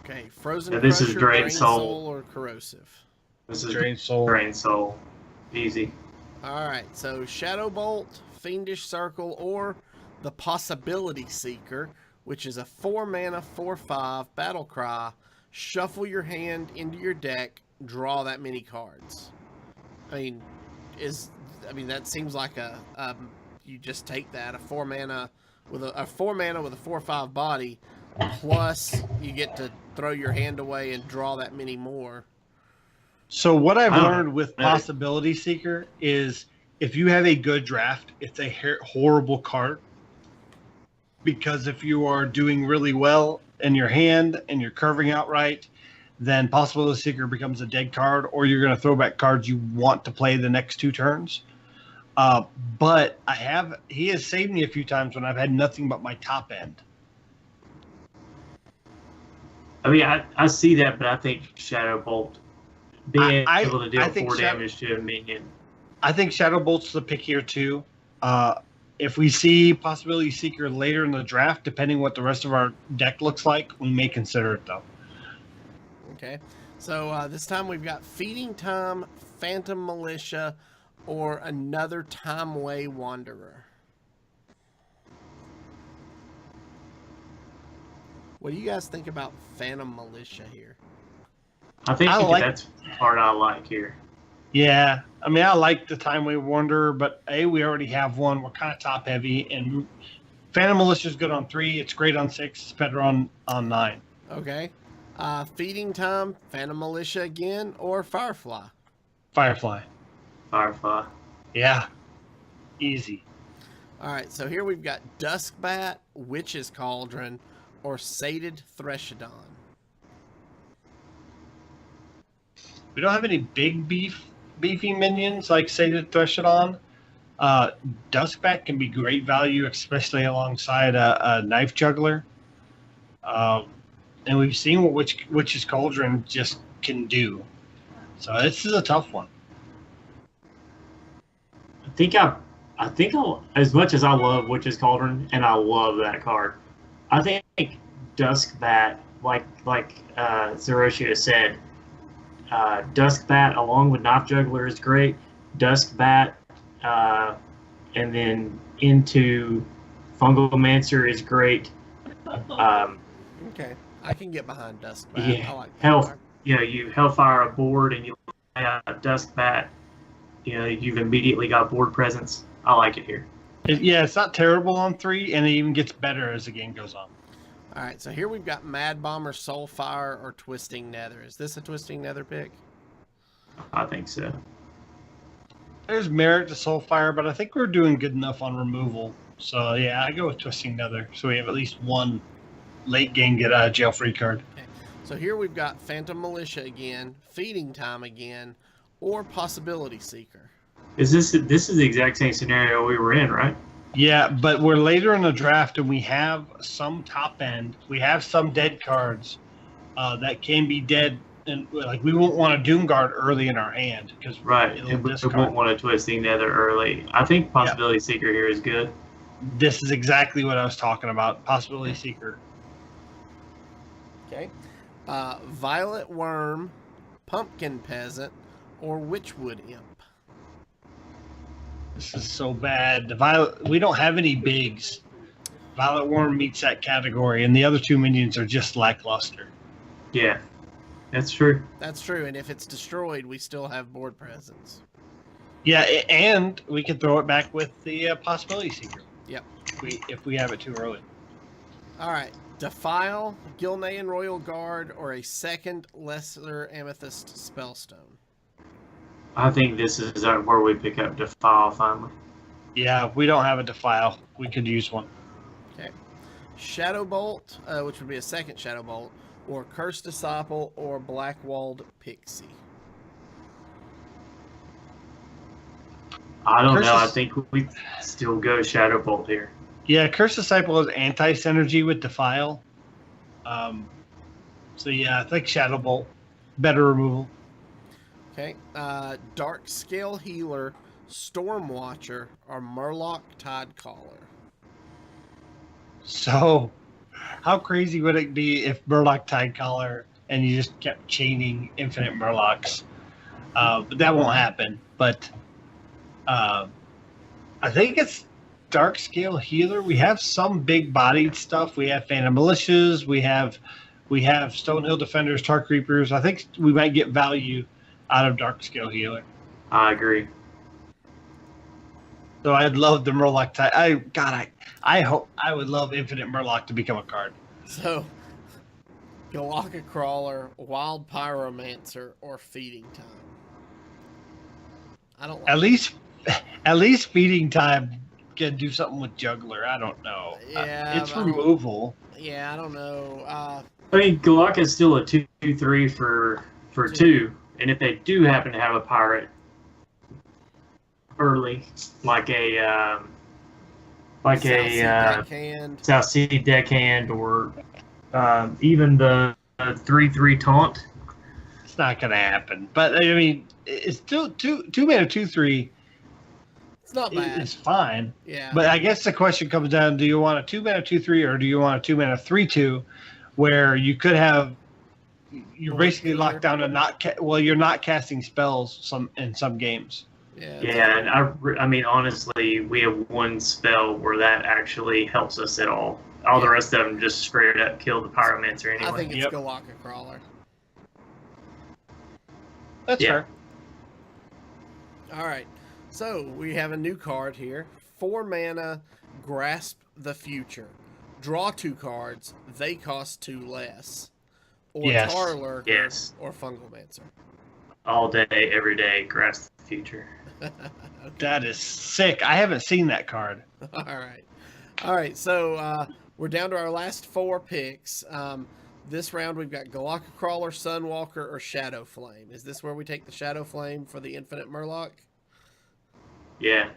Okay, Frozen Yeah, this is Crusher, Drain Drain Soul. Soul, or Corrosive. This is Drain Soul. Drain Soul. Easy. All right, so Shadow Bolt, Fiendish Circle, or the Possibility Seeker, which is a 4-mana, 4/5 battle cry. Shuffle your hand into your deck, draw that many cards. I mean, that seems like you just take that, a 4-mana with a 4-mana with a 4/5 body, plus you get to throw your hand away and draw that many more. So what I've I don't learned with Possibility Seeker is if you have a good draft, it's a horrible card. Because if you are doing really well in your hand and you're curving out right, then Possibility Seeker becomes a dead card, or you're going to throw back cards you want to play the next 2 turns. But he has saved me a few times when I've had nothing but my top end. I mean, I see that, but I think Shadow Bolt being able to deal 4 damage to a minion. I think Shadow Bolt's the pick here too. If we see Possibility Seeker later in the draft, depending what the rest of our deck looks like, we may consider it though. Okay, so this time we've got Feeding Time, Phantom Militia, or another Timeway Wanderer. What do you guys think about Phantom Militia here? I think that's the part I like here. Yeah, I mean, I like the Timeway Wanderer, but we already have one. We're kind of top heavy, and Phantom Militia is good on 3. It's great on 6. It's better on 9. Okay, Feeding Time, Phantom Militia again, or Firefly? Firefly. Firefly. Yeah, easy. All right, so here we've got Duskbat, Witch's Cauldron, or Sated Threshodon. We don't have any big beefy minions like Sated Threshodon. Duskbat can be great value, especially alongside a Knife Juggler. And we've seen what Witch's Cauldron just can do. So this is a tough one. I think as much as I love Witch's Cauldron, and I love that card, I think Duskbat, like Zeroshia said, Duskbat along with Knife Juggler is great. Duskbat, and then into Fungalmancer is great. Okay, I can get behind Duskbat. Yeah, I like that card. you Hellfire a board and you lay out a Duskbat. You've immediately got board presence. I like it here. It's not terrible on 3, and it even gets better as the game goes on. All right, so here we've got Mad Bomber, Soulfire, or Twisting Nether. Is this a Twisting Nether pick? I think so. There's merit to Soulfire, but I think we're doing good enough on removal. So, yeah, I go with Twisting Nether. So we have at least one late game get out of jail free card. Okay. So here we've got Phantom Militia again, Feeding Time again, or Possibility Seeker. This is the exact same scenario we were in, right? Yeah, but we're later in the draft, and we have some top end. We have some dead cards that can be dead, and like we won't want a Doomguard early in our hand because and we won't want a Twisting Nether early. I think Possibility Seeker here is good. This is exactly what I was talking about. Possibility Seeker. Okay. Violet Worm, Pumpkin Peasant, or Witchwood Imp. This is so bad. We don't have any bigs. Violet Worm meets that category, and the other 2 minions are just lackluster. Yeah, that's true. That's true, and if it's destroyed, we still have board presence. Yeah, and we can throw it back with the Possibility Seeker. Yep. If we have it too early. All right. Defile, Gilnean Royal Guard, or a second Lesser Amethyst Spellstone. I think this is where we pick up Defile finally. Yeah, we don't have a Defile. We could use one. Okay. Shadow Bolt, which would be a second Shadow Bolt, or Cursed Disciple, or Blackwalled Pixie. I don't know. I Curse think we still go Shadow Bolt here. Yeah, Curse Disciple is anti-synergy with Defile. So yeah, I think Shadow Bolt, better removal. Okay. Dark Scale Healer, Storm Watcher, or Murloc Tidecaller. So, how crazy would it be if Murloc Tidecaller and you just kept chaining infinite Murlocs? But that won't happen. But I think it's Dark Scale Healer. We have some big-bodied stuff. We have Phantom Militias. We have Stonehill Defenders, Tark Reapers. I think we might get value out of Dark Scale Healer. I agree. So I'd love the Murloc. I hope I would love Infinite Murloc to become a card. So, Galaka Crawler, Wild Pyromancer, or Feeding Time. I don't like At least Feeding Time can do something with Juggler. I don't know. Yeah, It's removal. Yeah, I don't know. I mean, Galaka is still a 2/3 for 2, and if they do happen to have a pirate early, like a South Sea Deckhand, or even the 3/3 taunt. It's not going to happen. But I mean, it's still two mana 2/3. It's not bad. It's fine. Yeah. But I guess the question comes down: do you want a 2 mana 2/3, or do you want a 2 mana 3/2, where you could have you're basically locked down to you're not casting spells in some games. Yeah, and I mean, honestly, we have one spell where that actually helps us at all. All the rest of them just straight up kill the Pyromancer anyway. I think it's Galaka Crawler. That's fair. All right. So we have a new card here. 4 mana, Grasp the Future. Draw 2 cards. They cost 2 less. Or Tar Lurker or Fungalmancer. All day, every day, Grasp the Future. Okay. That is sick. I haven't seen that card. All right. So we're down to our last 4 picks. This round we've got Galaka Crawler, Sunwalker, or Shadow Flame. Is this where we take the Shadow Flame for the Infinite Murloc? Yeah.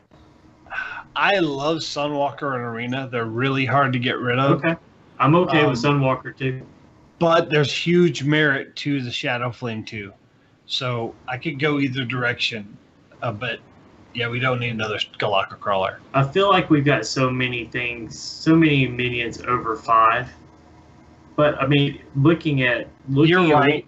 I love Sunwalker and Arena. They're really hard to get rid of. Okay. I'm okay with Sunwalker too. But there's huge merit to the Shadow Flame too. So I could go either direction. But yeah, we don't need another Galaka Crawler. I feel like we've got so many things, so many minions over 5. But I mean, looking at You're right.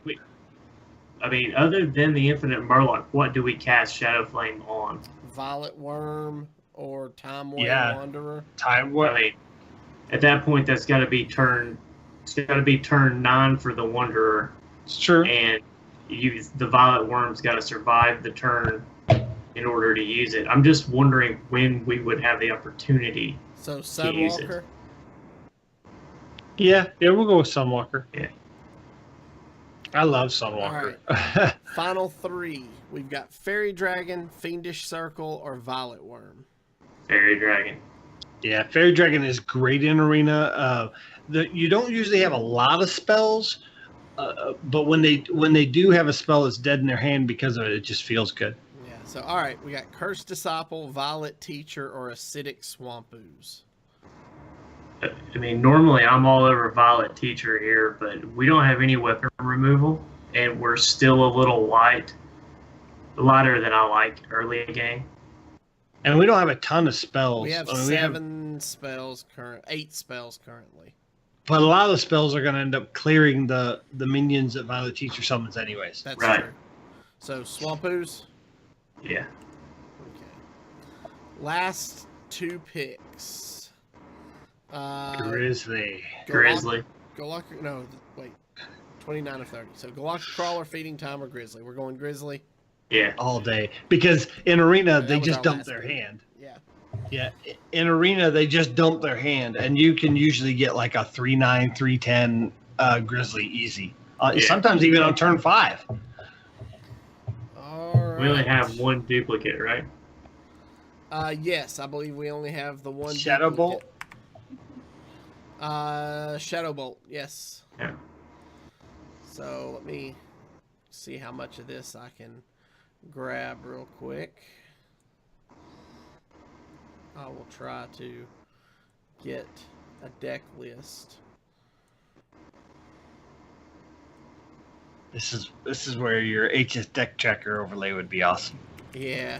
I mean, other than the Infinite Murloc, what do we cast Shadow Flame on? Violet Worm or Time Wanderer. Time Worm. I mean, at that point, that's got to be turn. It's got to be turn 9 for the Wanderer. It's true. And the Violet Worm's got to survive the turn in order to use it. I'm just wondering when we would have the opportunity. So Sunwalker. Yeah, we'll go with Sunwalker. Yeah. I love Sunwalker. All right. Final 3. We've got Fairy Dragon, Fiendish Circle, or Violet Worm. Fairy Dragon. Yeah, Fairy Dragon is great in Arena. You don't usually have a lot of spells, but when they do have a spell that's dead in their hand because of it, it just feels good. Yeah. So all right, we got Cursed Disciple, Violet Teacher, or Acidic Swamp Ooze. I mean, normally I'm all over Violet Teacher here, but we don't have any weapon removal, and we're still a little lighter than I like early game. And we don't have a ton of spells. We have 8 spells currently. But a lot of the spells are going to end up clearing the minions that Violet Teacher summons anyways. That's right. True. So Swamp Ooze? Yeah. Okay. Last 2 picks. Grizzly. Galaka, no, wait. 29 of 30. So Galaka Crawler, Feeding Time, or Grizzly? We're going Grizzly? Yeah. All day. Because in Arena, they just dump their hand. Yeah. Yeah. In Arena, they just dump their hand, and you can usually get like a 3/9, 3/10 Grizzly easy. Sometimes even on turn 5. All right. We only have 1 duplicate, right? Yes, I believe we only have the 1 Shadow duplicate. Bolt? Shadow Bolt, yes. Yeah. So let me see how much of this I can grab real quick. I will try to get a deck list. This is where your HS deck tracker overlay would be awesome. Yeah.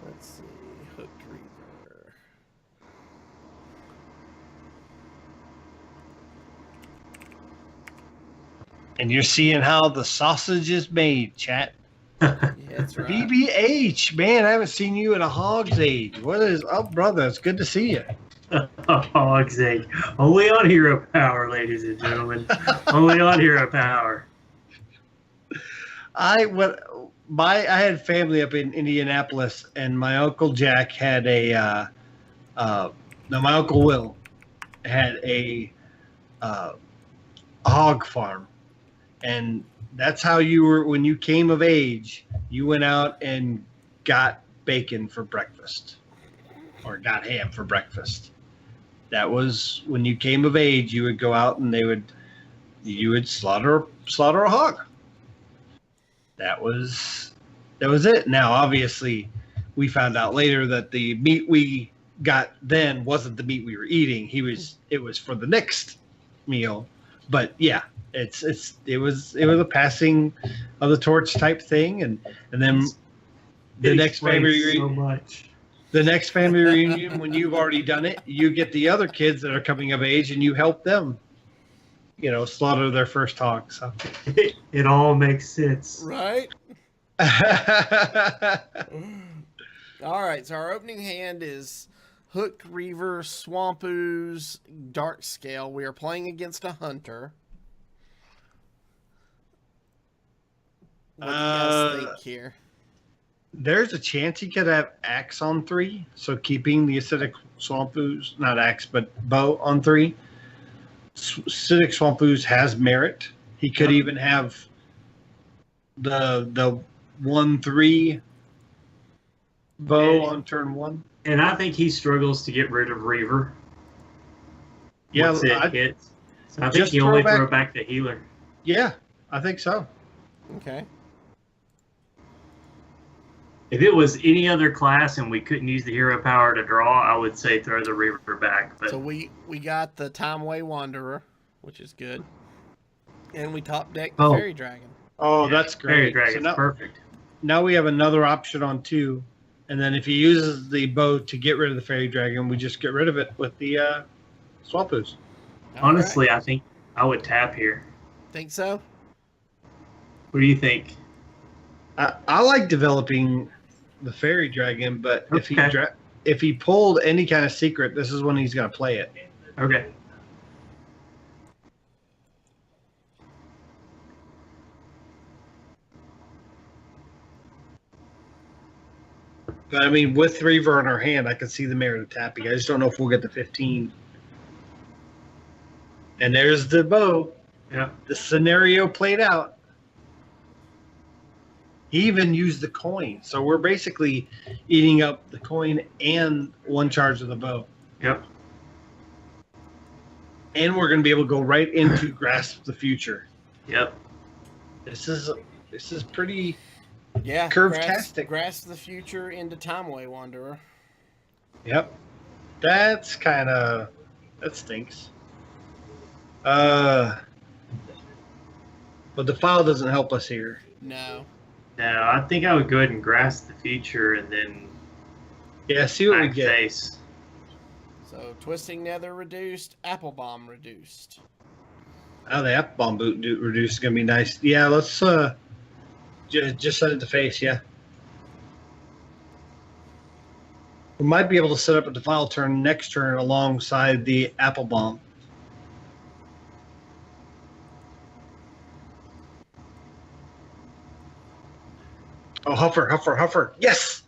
Let's see. Hooked Reaver. And you're seeing how the sausage is made, chat. Yeah, that's right. BBH, man, I haven't seen you in a hog's age. What is up, brother? It's good to see you. Hog's egg. Only on Hero Power, ladies and gentlemen. Only on Hero Power. I had family up in Indianapolis, and my Uncle Jack had my Uncle Will had a hog farm. And that's how you were, when you came of age, you went out and got bacon for breakfast or got ham for breakfast. That was when you came of age, you would go out and you would slaughter a hog. That was it. Now, obviously, we found out later that the meat we got then wasn't the meat we were eating. It was for the next meal. But yeah, it was a passing of the torch type thing, and then the next family reunion. The next family reunion, when you've already done it, you get the other kids that are coming of age, and you help them, slaughter their first hog. So it all makes sense, right? All right, so our opening hand is Hooked Reaver, Swamp Ooze, Dark Scale. We are playing against a hunter. What do you guys think here? There's a chance he could have axe on 3, so keeping the acidic swamp ooze, not axe, but bow on 3. Acidic swamp ooze has merit. He could even have the 1/3 bow on turn 1. And I think he struggles to get rid of Reaver. Yeah, once it hits. So I think he only throw back the healer. Yeah, I think so. Okay. If it was any other class and we couldn't use the hero power to draw, I would say throw the Reaver back. But so we got the Timeway Wanderer, which is good. And we top deck the Fairy Dragon. Oh, that's great. Fairy Dragon's perfect. Now we have another option on 2. And then if he uses the bow to get rid of the Fairy Dragon, we just get rid of it with the Swamp Ooze. Honestly, I think I would tap here. Think so? What do you think? I like developing the Fairy Dragon, but if he pulled any kind of secret, this is when he's going to play it. Okay. But I mean, with Reaver in our hand, I can see the merit of tapping. I just don't know if we'll get the 15. And there's the bow. Yeah. The scenario played out. He even used the coin. So we're basically eating up the coin and 1 charge of the bow. Yep. And we're going to be able to go right into Grasp the Future. Yep. This is pretty curve-tastic. Grasp the Future into Timeway Wanderer. Yep. That stinks. But the file doesn't help us here. No. No, I think I would go ahead and Grasp the Future and then see what we get. Face. So Twisting Nether reduced, Apple Bomb reduced. Oh, the Apple Bomb boot reduced is gonna be nice. Yeah, let's just set it to face. Yeah, we might be able to set up a defile turn next turn alongside the Apple Bomb. Oh, Huffer. Yes!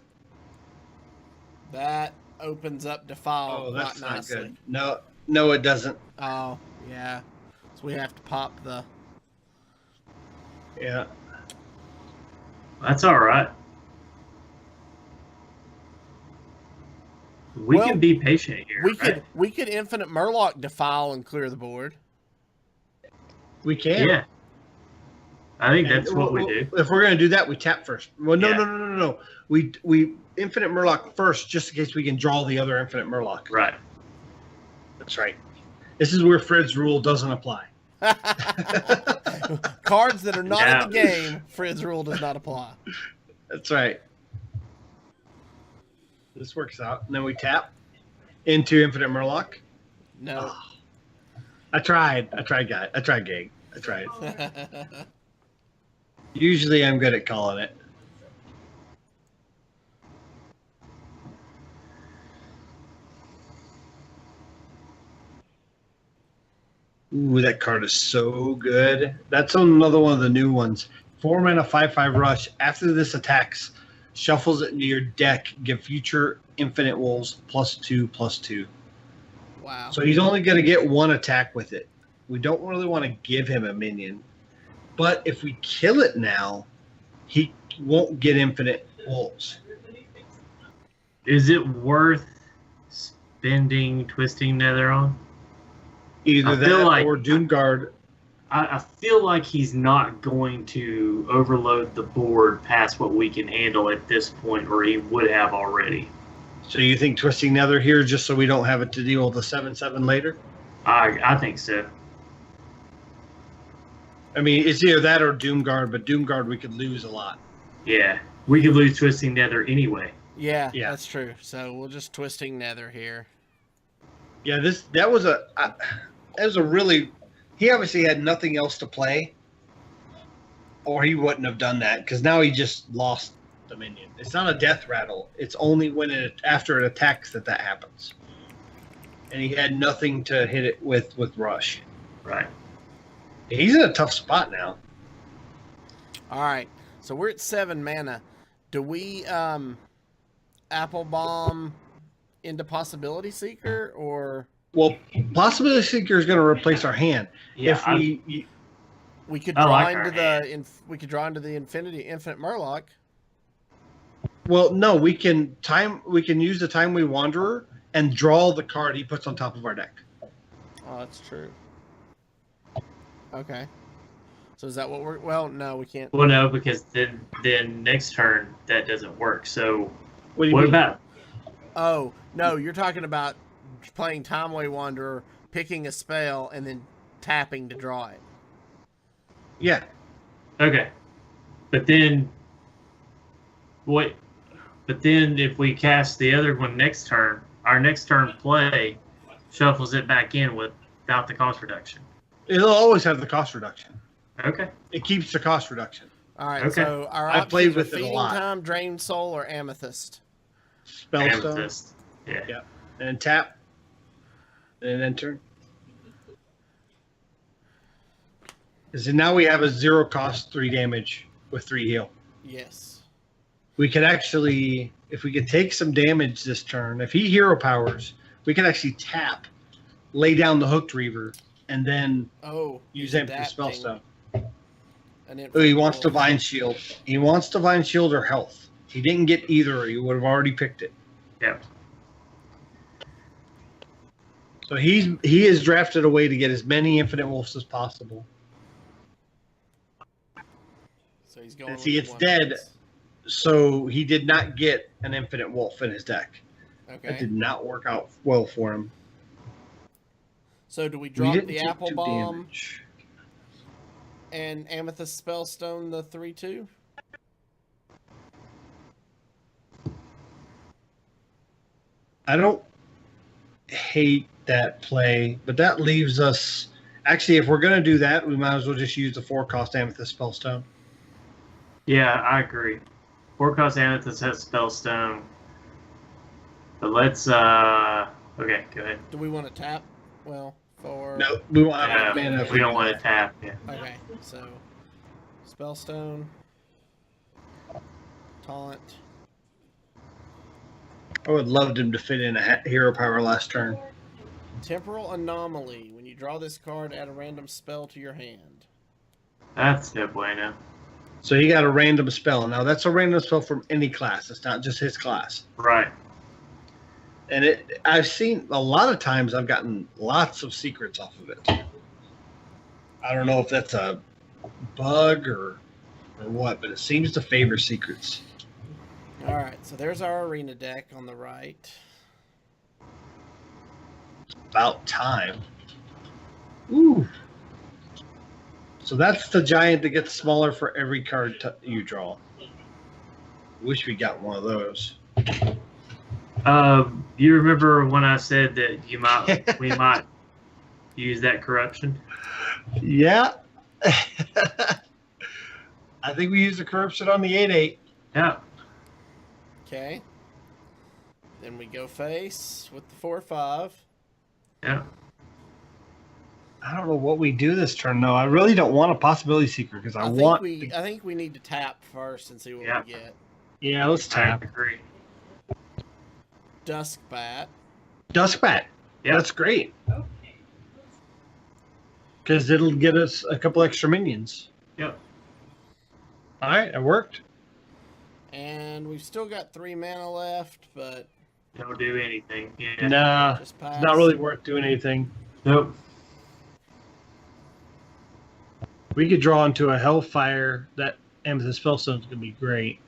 That opens up Defile. Oh, that's not nicely. good. No, it doesn't. Oh, yeah. So we have to pop the... Yeah. That's all right. We can be patient here. We could Infinite Murloc Defile and clear the board. We can. Yeah. I think that's what we do. If we're going to do that, we tap first. Well, no. We Infinite Murloc first, just in case we can draw the other Infinite Murloc. Right. That's right. This is where Fred's rule doesn't apply. Cards that are not Yeah. in the game, Fred's rule does not apply. That's right. This works out. And then we tap into Infinite Murloc. No. Oh, I tried, guy. I tried, gang. I tried. Usually I'm good at calling it. Ooh, that card is so good. That's another one of the new ones. 4 mana, 5/5 rush. After this attacks, shuffles it into your deck. Give future Infinite Wolves +2/+2. Wow. So he's only going to get one attack with it. We don't really want to give him a minion. But if we kill it now, he won't get Infinite Wolves. Is it worth spending Twisting Nether on? Either I feel that like- or Doomguard. I feel like he's not going to overload the board past what we can handle at this point, or he would have already. So you think Twisting Nether here just so we don't have it to deal with the 7/7 later? I think so. I mean, it's either that or Doomguard, but Doomguard we could lose a lot. Yeah. We could lose Twisting Nether anyway. Yeah, Yeah. that's true. So we'll just Twisting Nether here. Yeah, that was a really. He obviously had nothing else to play, or he wouldn't have done that because now he just lost the minion. It's not a death rattle. It's only when after it attacks that happens, and he had nothing to hit it with rush. Right. He's in a tough spot now. All right. So we're at 7 mana. Do we Apple Bomb into Possibility Seeker or Well, Possibility Seeker is going to replace our hand. Yeah. If we could I draw like into our the Infinite Murloc? well, no, we can use the Timely Wanderer and draw the card he puts on top of our deck. Oh, that's true. Okay. So is that what we're? Well, no, we can't. Well, no, because then next turn that doesn't work. So What do you what mean? about? Oh no, you're talking about playing Timely Wanderer, picking a spell, and then tapping to draw it. Yeah. Okay, but then what? But then if we cast the other one next turn, our next turn play shuffles it back in without the cost reduction. It'll always have the cost reduction. Okay. It keeps the cost reduction. All right. Okay. So our I've options played are with it a Feeding lot. Time, Drain Soul, or Amethyst. Spellstone. Amethyst. Yeah. Yeah. And then tap. And then turn. So now we have a 0 cost 3 damage with 3 heal. Yes. We could actually, if we could take some damage this turn, if he hero powers, we can actually tap, lay down the Hooked Reaver, and then Oh. use he's Amethyst adapting Spellstone. an Oh, he wants Infinite Divine Shield. He wants Divine Shield or Health. He didn't get either, or he would have already picked it. Yeah. So he has drafted a way to get as many Infinite Wolves as possible. So he's going. And see, with it's one dead. piece. So he did not get an Infinite Wolf in his deck. It Okay. did not work out well for him. So do we We drop didn't the take Apple 2 Bomb damage. and Amethyst Spellstone the 3/2? I don't hate that play, but that leaves us. Actually, if we're going to do that, we might as well just use the 4 cost Amethyst Spellstone. Yeah, I agree. 4 cost Amethyst has Spellstone. But let's okay, go ahead. Do we want to tap? Well, for No, we won't have Yeah, mana. if we don't do want to that. tap. Yeah. Okay, so Spellstone, Taunt. I would love him to fit in a hero power last turn. Temporal Anomaly. When you draw this card, add a random spell to your hand. That's no bueno. So he got a random spell. Now that's a random spell from any class. It's not just his class. Right. And I've seen a lot of times I've gotten lots of secrets off of it. I don't know if that's a bug or what, but it seems to favor secrets. All right, so there's our arena deck on the right. About time. Ooh. So that's the giant that gets smaller for every card you draw. Wish we got one of those. You remember when I said that we might use that corruption? Yeah. I think we used the corruption on the 8/8. Yeah. Okay. Then we go face with the 4/5. Yeah. I don't know what we do this turn though. I really don't want a possibility seeker because I think we need to tap first and see what we get. Yeah, let's tap. I agree. Duskbat. Duskbat. Yeah, that's great. Because it'll get us a couple extra minions. Yep. All right, it worked. And we've still got 3 mana left, but Don't do anything. Yeah. Nah, just pass. it's not really worth doing anything. Nope. We could draw into a Hellfire. That Amethyst Spellstone's going to be great.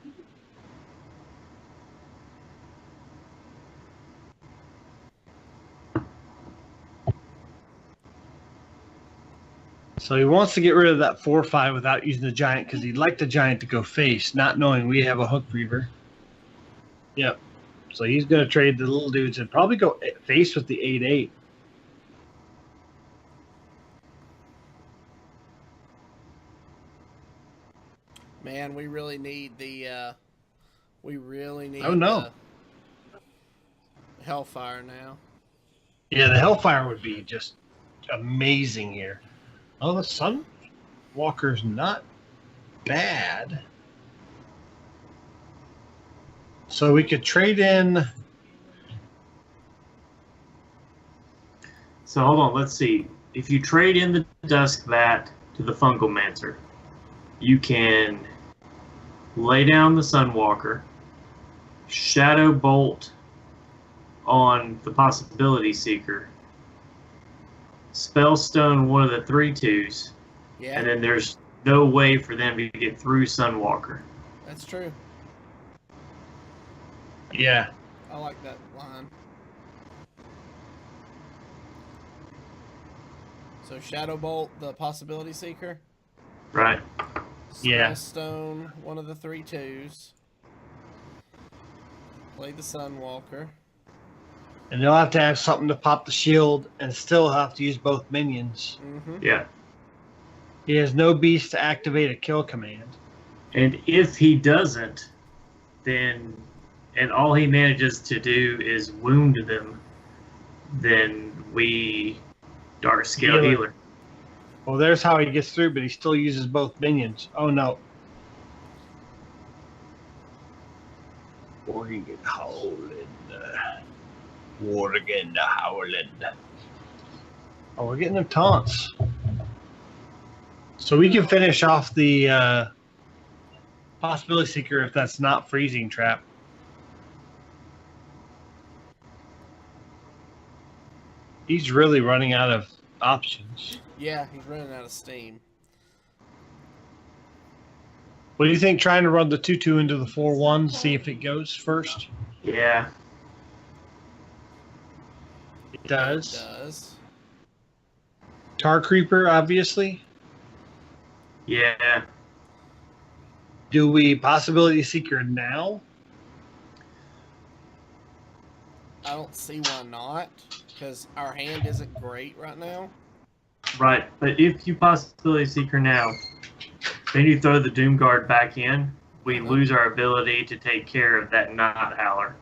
So he wants to get rid of that 4/5 without using the giant because he'd like the giant to go face, not knowing we have a Hook Reaver. Yep. So he's going to trade the little dudes and probably go face with the 8/8. Man, we really need the Oh, no. the Hellfire now. Yeah, the Hellfire would be just amazing here. Oh, the Sunwalker's not bad. So we could trade in. So hold on, let's see. If you trade in the Duskbat to the Fungalmancer, you can lay down the Sunwalker, Shadow Bolt on the Possibility Seeker, Spellstone one of the 3/2s, Yeah, and then there's no way for them to get through Sunwalker. that's true. Yeah. I like that line. So Shadow Bolt, the Possibility Seeker. Right. Yeah. Spellstone, one of the 3/2s. Play the Sunwalker. And they'll have to have something to pop the shield and still have to use both minions. Mm-hmm. Yeah. He has no beast to activate a kill command. And if he doesn't, then, and all he manages to do is wound them, then we Dark Scale Healer. Well, there's how he gets through, but he still uses both minions. Oh, no. Worgen howling. Worgen howling. Oh, we're getting them taunts. So we can finish off the Possibility Seeker if that's not Freezing Trap. He's really running out of options. Yeah, he's running out of steam. What do you think? Trying to run the 2/2 into the 4/1, see if it goes first. Yeah. It does. It does. Tar Creeper, obviously. Yeah. Do we Possibility Seeker now? I don't see why not, because our hand isn't great right now. Right. But if you Possibility Seeker now, then you throw the Doom Guard back in, we lose our ability to take care of that Knot Howler.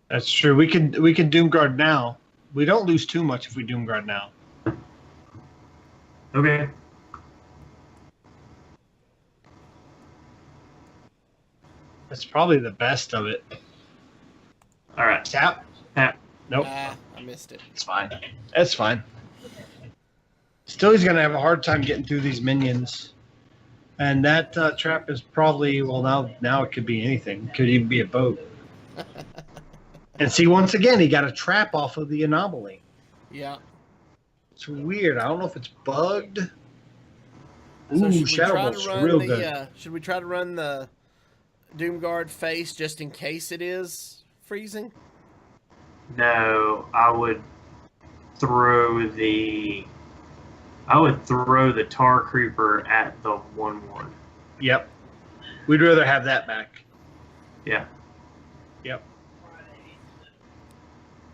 That's true. We can Doomguard now. We don't lose too much if we Doomguard now. Okay. That's probably the best of it. All right. Tap? Tap. Nope. Ah, I missed it. It's fine. That's fine. Still, he's going to have a hard time getting through these minions. And that trap is probably, well, now it could be anything. It could even be a boat. And see, once again, he got a trap off of the anomaly. Yeah. It's weird. I don't know if it's bugged. So Ooh, Shadow Bolt's real good. should we try to run the Doomguard face just in case it is freezing? No, I would throw the Tar Creeper at the 1/1. Yep. We'd rather have that back. Yeah. Yep.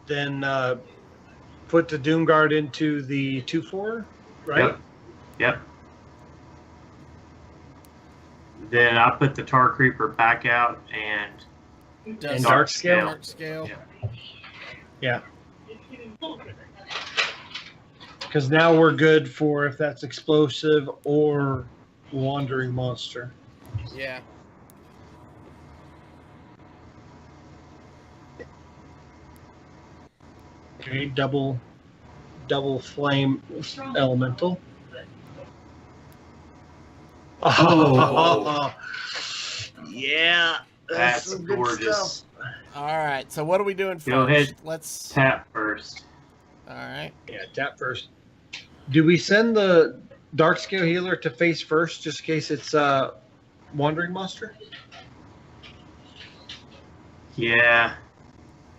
Then put the Doomguard into the 2/4, right? Yep. Yep. Then I put the Tar Creeper back out and Does Dark Scale? Dark scale. Yeah. Because now we're good for if that's explosive or wandering monster. Yeah. Okay, double flame elemental. Oh. Yeah, that's some good gorgeous. stuff. All right. So what are we doing first? Go ahead. Let's. Tap first. All right. Yeah, tap first. Do we send the Dark Scale Healer to face first, just in case it's wandering monster? Yeah.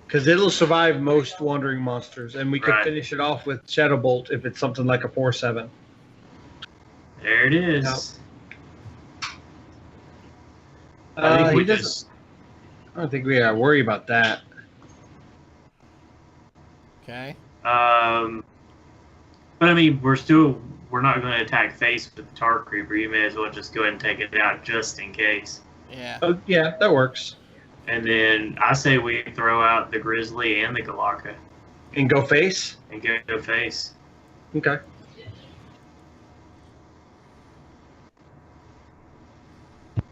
Because it'll survive most wandering monsters, and we could Right. finish it off with Shadow Bolt if it's something like a 4/7. There it is. Yep. I think we he doesn't. just I don't think we gotta worry about that. Okay. but I mean we're not going to attack face with the Tar Creeper. You may as well just go ahead and take it out just in case. Yeah. Oh, yeah, that works. And then I say we throw out the Grizzly and the Galaka And go face. and go face. Okay.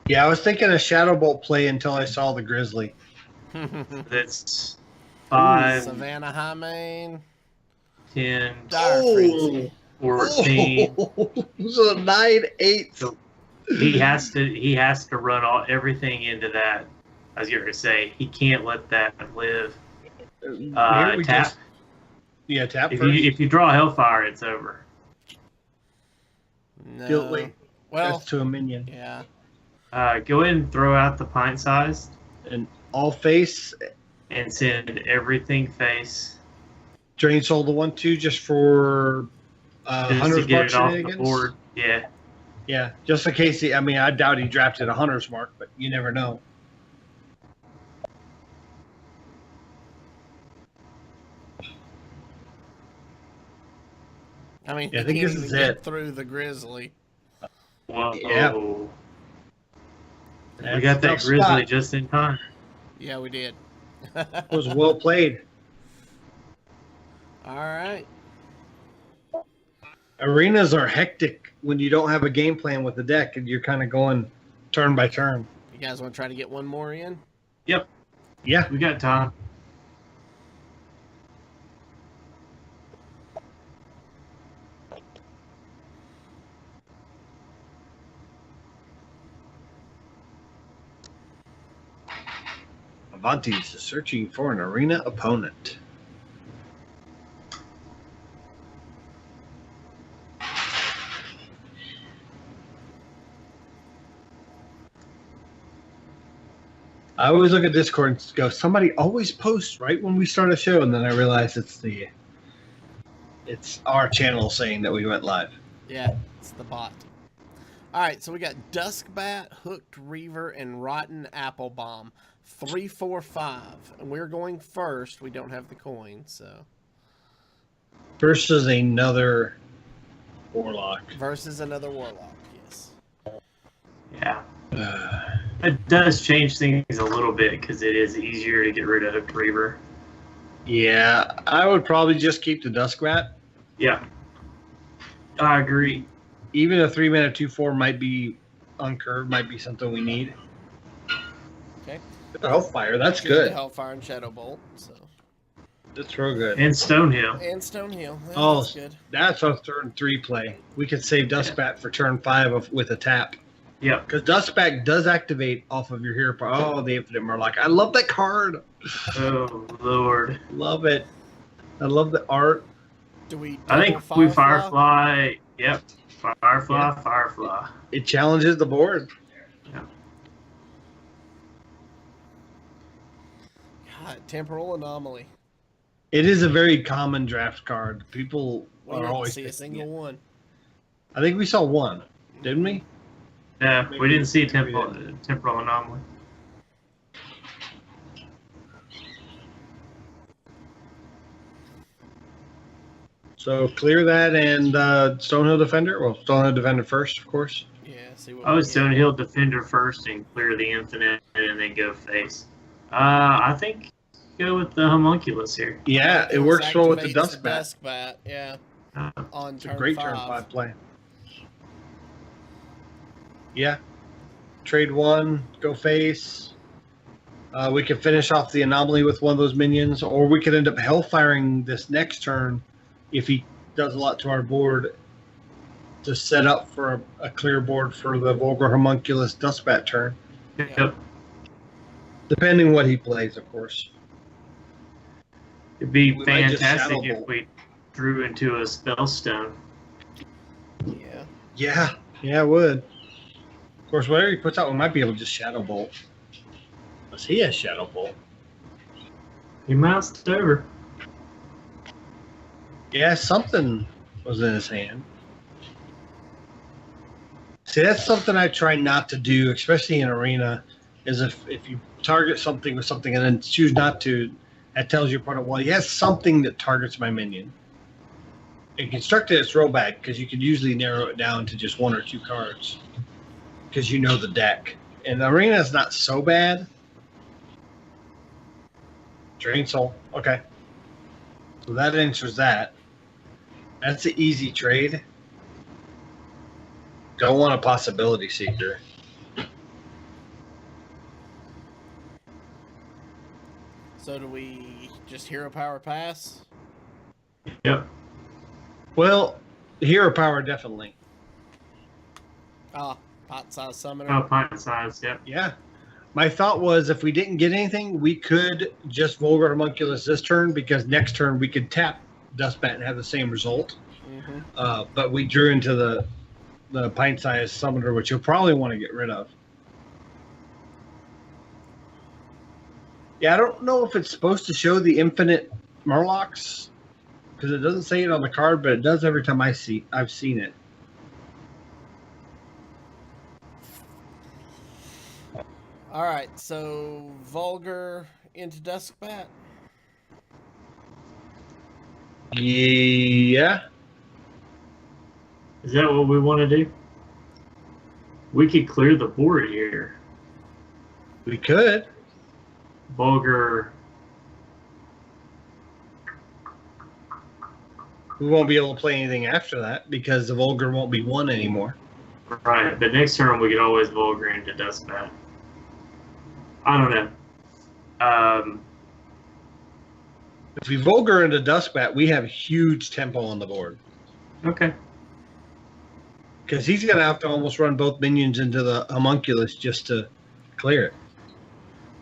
Yeah, I was thinking a Shadow Bolt play until I saw the Grizzly. That's 5, Savannah High Main. 10, Dire Frenzy. 14. So 9/8. So he has to run everything into that. I was going to say he can't let that live. Here we Tap. just- yeah, tap If first. you draw Hellfire, it's over. No. Guiltly. Well. That's to a minion. Yeah. Go ahead and throw out the pint sized And all face. and send everything face. Drain Soul the 1/2 just for Just to Hunter's get Mark it off the shenanigans. board. Yeah. Yeah, just in case. I doubt he drafted a Hunter's Mark, but you never know. I mean, Yeah, I he think can't this even is get it. through the Grizzly. Whoa. Yeah. We That's got a that tough Grizzly spot. just in time. Yeah, we did. It was well played. All right. Arenas are hectic when you don't have a game plan with the deck and you're kind of going turn by turn. You guys want to try to get one more in? Yep. Yeah. We got time. Avantis is searching for an arena opponent. I always look at Discord and go, somebody always posts right when we start a show, and then I realize it's our channel saying that we went live. Yeah, it's the bot. All right, so we got Duskbat, Hooked Reaver, and Rotten Apple Bomb. 3, 4, 5. And we're going first. We don't have the coin, so. Versus another Warlock. Versus another Warlock, yes. Yeah. It does change things a little bit because it is easier to get rid of Hooked Reaver. Yeah, I would probably just keep the Duskrat. Yeah. I agree. Even a 3-mana 2/4 might be uncurved, might be something we need. Okay. Hellfire, that's Choose good. the Hellfire and Shadow Bolt, so. That's real good. And Stonehill. And Stonehill. Yeah, Oh, that's good. that's our turn 3 play. We could save Duskbat for turn 5 with a tap. Yep. Because Duskbat does activate off of your hero power. Oh, the Infinite Murloc. I love that card. Oh, Lord. Love it. I love the art. Do we I think double we Firefly. Yep. Firefly, Yeah. Firefly. It challenges the board. Temporal Anomaly. It is a very common draft card. People We are didn't always see a picking single it. one. I think we saw one, didn't we? Yeah, we didn't see maybe we temporal anomaly. So clear that and Stonehill Defender. Well, Stonehill Defender first, of course. Yeah, see what I we would get. Stonehill Defender first and clear the Infinite and then go face. I think go with the Homunculus here. Yeah, it works well with the Activates Dusk Bat. Bat, yeah. Uh, On It's a turn great 5. turn 5 play. Yeah. Trade 1, go face. We could finish off the anomaly with one of those minions, or we could end up hellfiring this next turn if he does a lot to our board to set up for a clear board for the Vulgar Homunculus Dustbat turn. Yep. Depending what he plays, of course. It'd be We might just fantastic Shadow if Bolt. we drew into a Spellstone. Yeah. Yeah, it would. Of course, whatever he puts out, we might be able to just Shadow Bolt. Unless he has Shadow Bolt. He moused over. Yeah, something was in his hand. See, that's something I try not to do, especially in Arena, is if you target something with something and then choose not to, that tells your opponent, well, he has something that targets my minion. In Constructed, it's real bad because you can usually narrow it down to just 1 or 2 cards because you know the deck. And Arena is not so bad. Drain Soul. Okay. So that answers that. That's an easy trade. Don't want a Possibility Seeker. So do we just Hero Power pass? Yep. Well, Hero Power definitely. Ah, pot size summoner. Oh, pint size. Yep. Yeah. My thought was if we didn't get anything, we could just Vulgar Homunculus this turn because next turn we could tap Dustbat and have the same result. Mm-hmm. But we drew into the pint-sized summoner, which you'll probably want to get rid of. Yeah, I don't know if it's supposed to show the infinite Murlocs because it doesn't say it on the card, but it does every time I've seen it. All right, so Vulgar into Duskbat. Yeah. Is that what we want to do? We could clear the board here. We could. Vulgar. We won't be able to play anything after that because the Vulgar won't be 1 anymore. Right, but next turn we could always Vulgar into Dustbat. I don't know. If we Vulgar into Dustbat, we have huge tempo on the board. Okay. Because he's going to have to almost run both minions into the Homunculus just to clear it.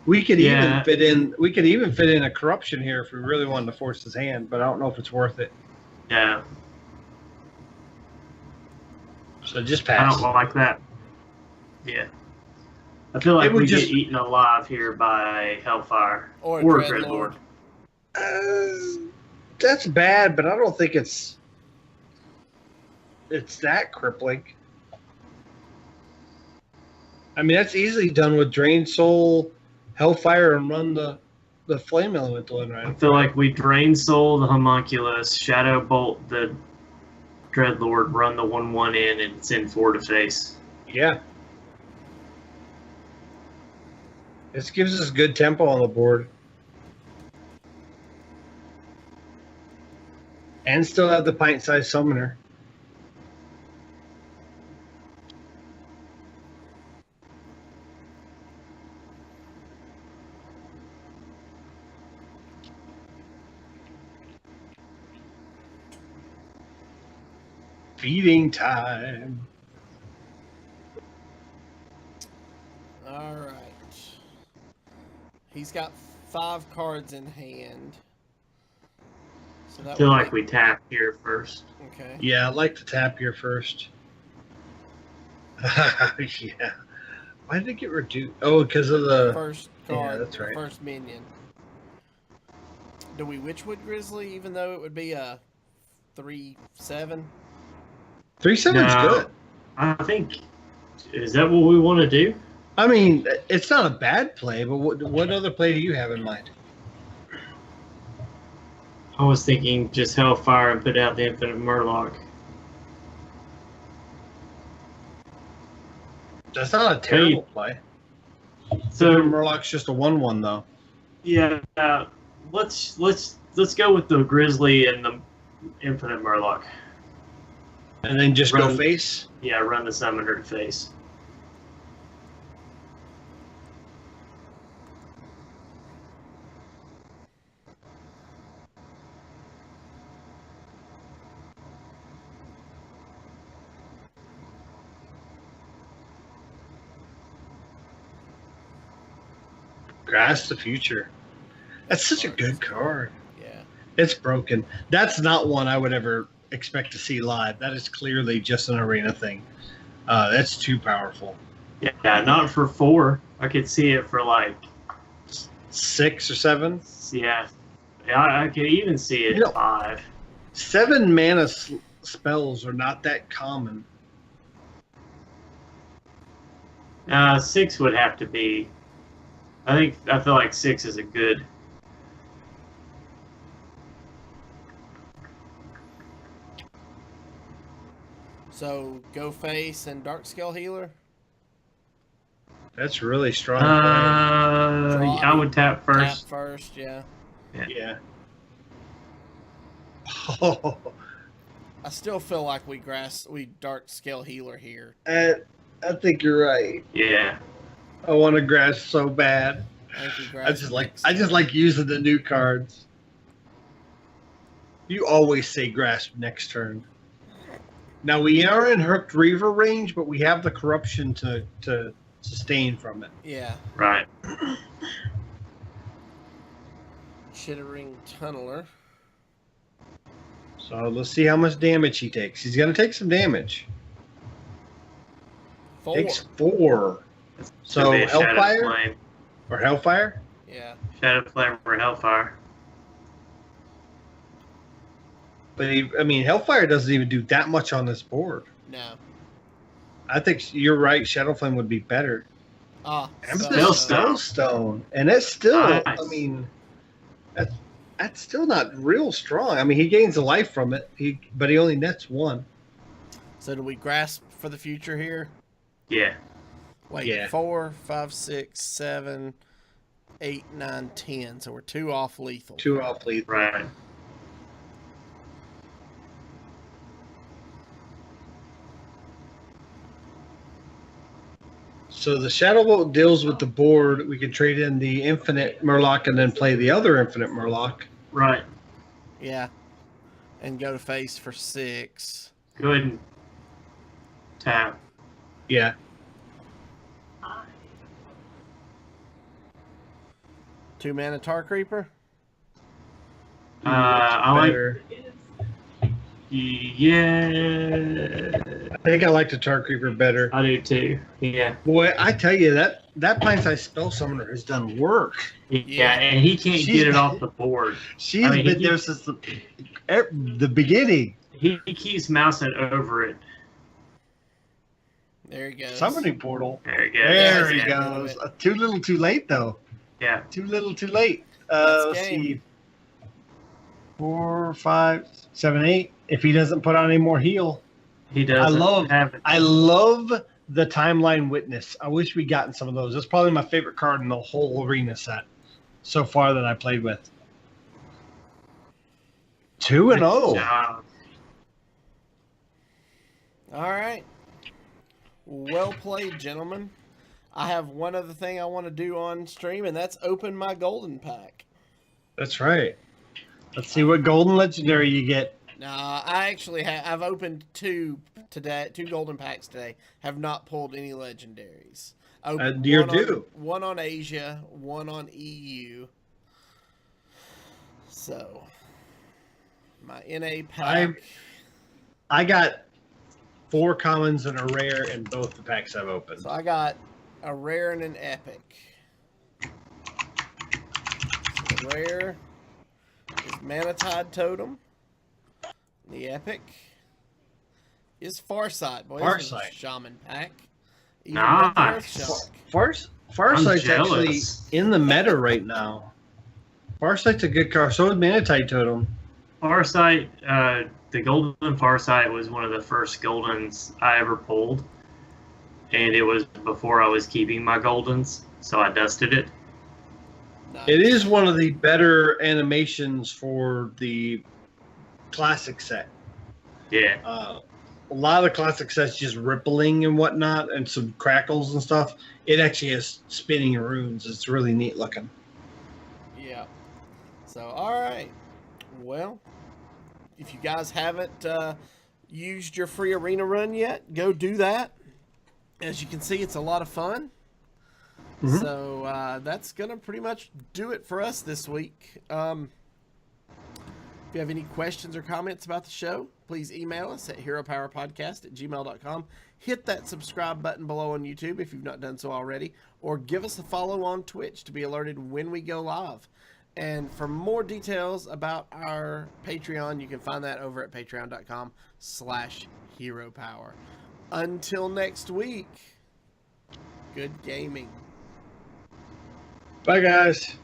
We could even fit in. We could even fit in a corruption here if we really wanted to force his hand, but I don't know if it's worth it. Yeah. So just I pass. don't like that. Yeah. I feel like It would we just- get eaten alive here by Hellfire Or a Dreadlord. That's bad, but I don't think it's that crippling. I mean, that's easily done with Drain Soul, Hellfire, and run the Flame Elemental in right. I feel like we Drain Soul the Homunculus, Shadow Bolt the Dreadlord, run the 1/1 in, and send 4 to face. Yeah. This gives us good tempo on the board. And still have the pint-sized summoner. Feeding time. All right. He's got 5 cards in hand. So I that feel would like make- we tap here first. Okay. Yeah, I'd like to tap here first. Yeah. Why did it get reduced? Oh, because of the... First Yeah, card. that's right. First minion. do we Witchwood Grizzly, even though it would be a 3/7? 3/7's No. good. I think, is that what we want to do? I mean, it's not a bad play, but what other play do you have in mind? I was thinking just Hellfire and put out the Infinite Murloc. That's not a terrible play. So Murloc's just a 1/1 though. yeah, let's go with the Grizzly and the Infinite Murloc. And then just go Run. face. Yeah, run the Summoner to face. Grass the Future. That's such a good card. Yeah. It's broken. That's not one I would ever expect to see live. That is clearly just an arena thing. That's too powerful. Yeah, not for 4. I could see it for like 6 or 7. yeah. I could even see it You know- 5. 7 mana spells are not that common. 6 would have to be. I feel like 6 is a good. So go face and Dark Scale Healer. That's really strong. Draw. I would tap first. Tap first, yeah. Yeah. Oh, I still feel like we Dark Scale Healer here. I think you're right. Yeah. I want to grass so bad. I think we I grasp just next. like using the new cards. You always say grasp next turn. Now we are in Hooked Reaver range, but we have the corruption to sustain from it. Yeah. Right. Chittering Tunneler. So let's see how much damage he takes. He's going to take some damage. 4. Takes 4. So Could be a Shadow Hellfire Flame. or Hellfire? Yeah. Shadow Flame or Hellfire. But Hellfire doesn't even do that much on this board. No. I think you're right. Shadow Flame would be better. Ah. Amethyst Spellstone, and that's still. Nice. I mean, that's still not real strong. I mean, he gains a life from it. But he only nets 1. So do we grasp for the future here? Yeah. Wait, Yeah. 4, 5, 6, 7, 8, 9, 10. So we're 2 off lethal. 2 off lethal. Right. So the Shadow Bolt deals with the board. We can trade in the Infinite Murloc and then play the other Infinite Murloc. Right. Yeah. And go to face for 6. Go ahead and tap. Yeah. 2 mana Tar Creeper. I like. Better. Yeah. I think I like the Tar Creeper better. I do too. Yeah. Boy, I tell you that Pine-Sized Spell Summoner has done work. Yeah, and he can't She's get it been- off the board. She's I mean, been there since the beginning. He keeps mousing over it. There he goes. Summoning Portal. There you go. There he yeah. goes. Too little, too late, though. Yeah. Too little, too late. Let's Let's game. see. 4, 5, 7, 8. If he doesn't put on any more heal. He does. Have it. I love the Timeline Witness. I wish we'd gotten some of those. That's probably my favorite card in the whole arena set so far that I played with. 2-0. Job. All right. Well played, gentlemen. I have one other thing I want to do on stream, and that's open my golden pack. That's right. Let's see what golden legendary you get. I actually I've opened 2 today, 2 golden packs today. Have not pulled any legendaries. You're due. One on Asia, one on EU. So my NA pack. I got 4 commons and a rare in both the packs I've opened. So I got a rare and an epic. So the rare is Manatide Totem. The epic is Farsight. Boy, this is a Farsight. shaman pack. Even Nice. with the Earth Shock. Farsight's actually jealous. in the meta right now. Farsight's a good card. So is Manatite Totem. Farsight, the Golden Farsight was one of the first Goldens I ever pulled. And it was before I was keeping my Goldens, so I dusted it. Nice. It is one of the better animations for the classic set. Yeah. A lot of classic sets just rippling and whatnot, and some crackles and stuff. It actually has spinning runes. It's really neat looking. Yeah. So, all right. Well, if you guys haven't used your free arena run yet, go do that. As you can see, it's a lot of fun. Mhm. So that's going to pretty much do it for us this week. If you have any questions or comments about the show, please email us at heropowerpodcast@gmail.com. Hit that subscribe button below on YouTube if you've not done so already, or give us a follow on Twitch to be alerted when we go live. And for more details about our Patreon, you can find that over at patreon.com/heropower. Until next week, good gaming. Bye, guys.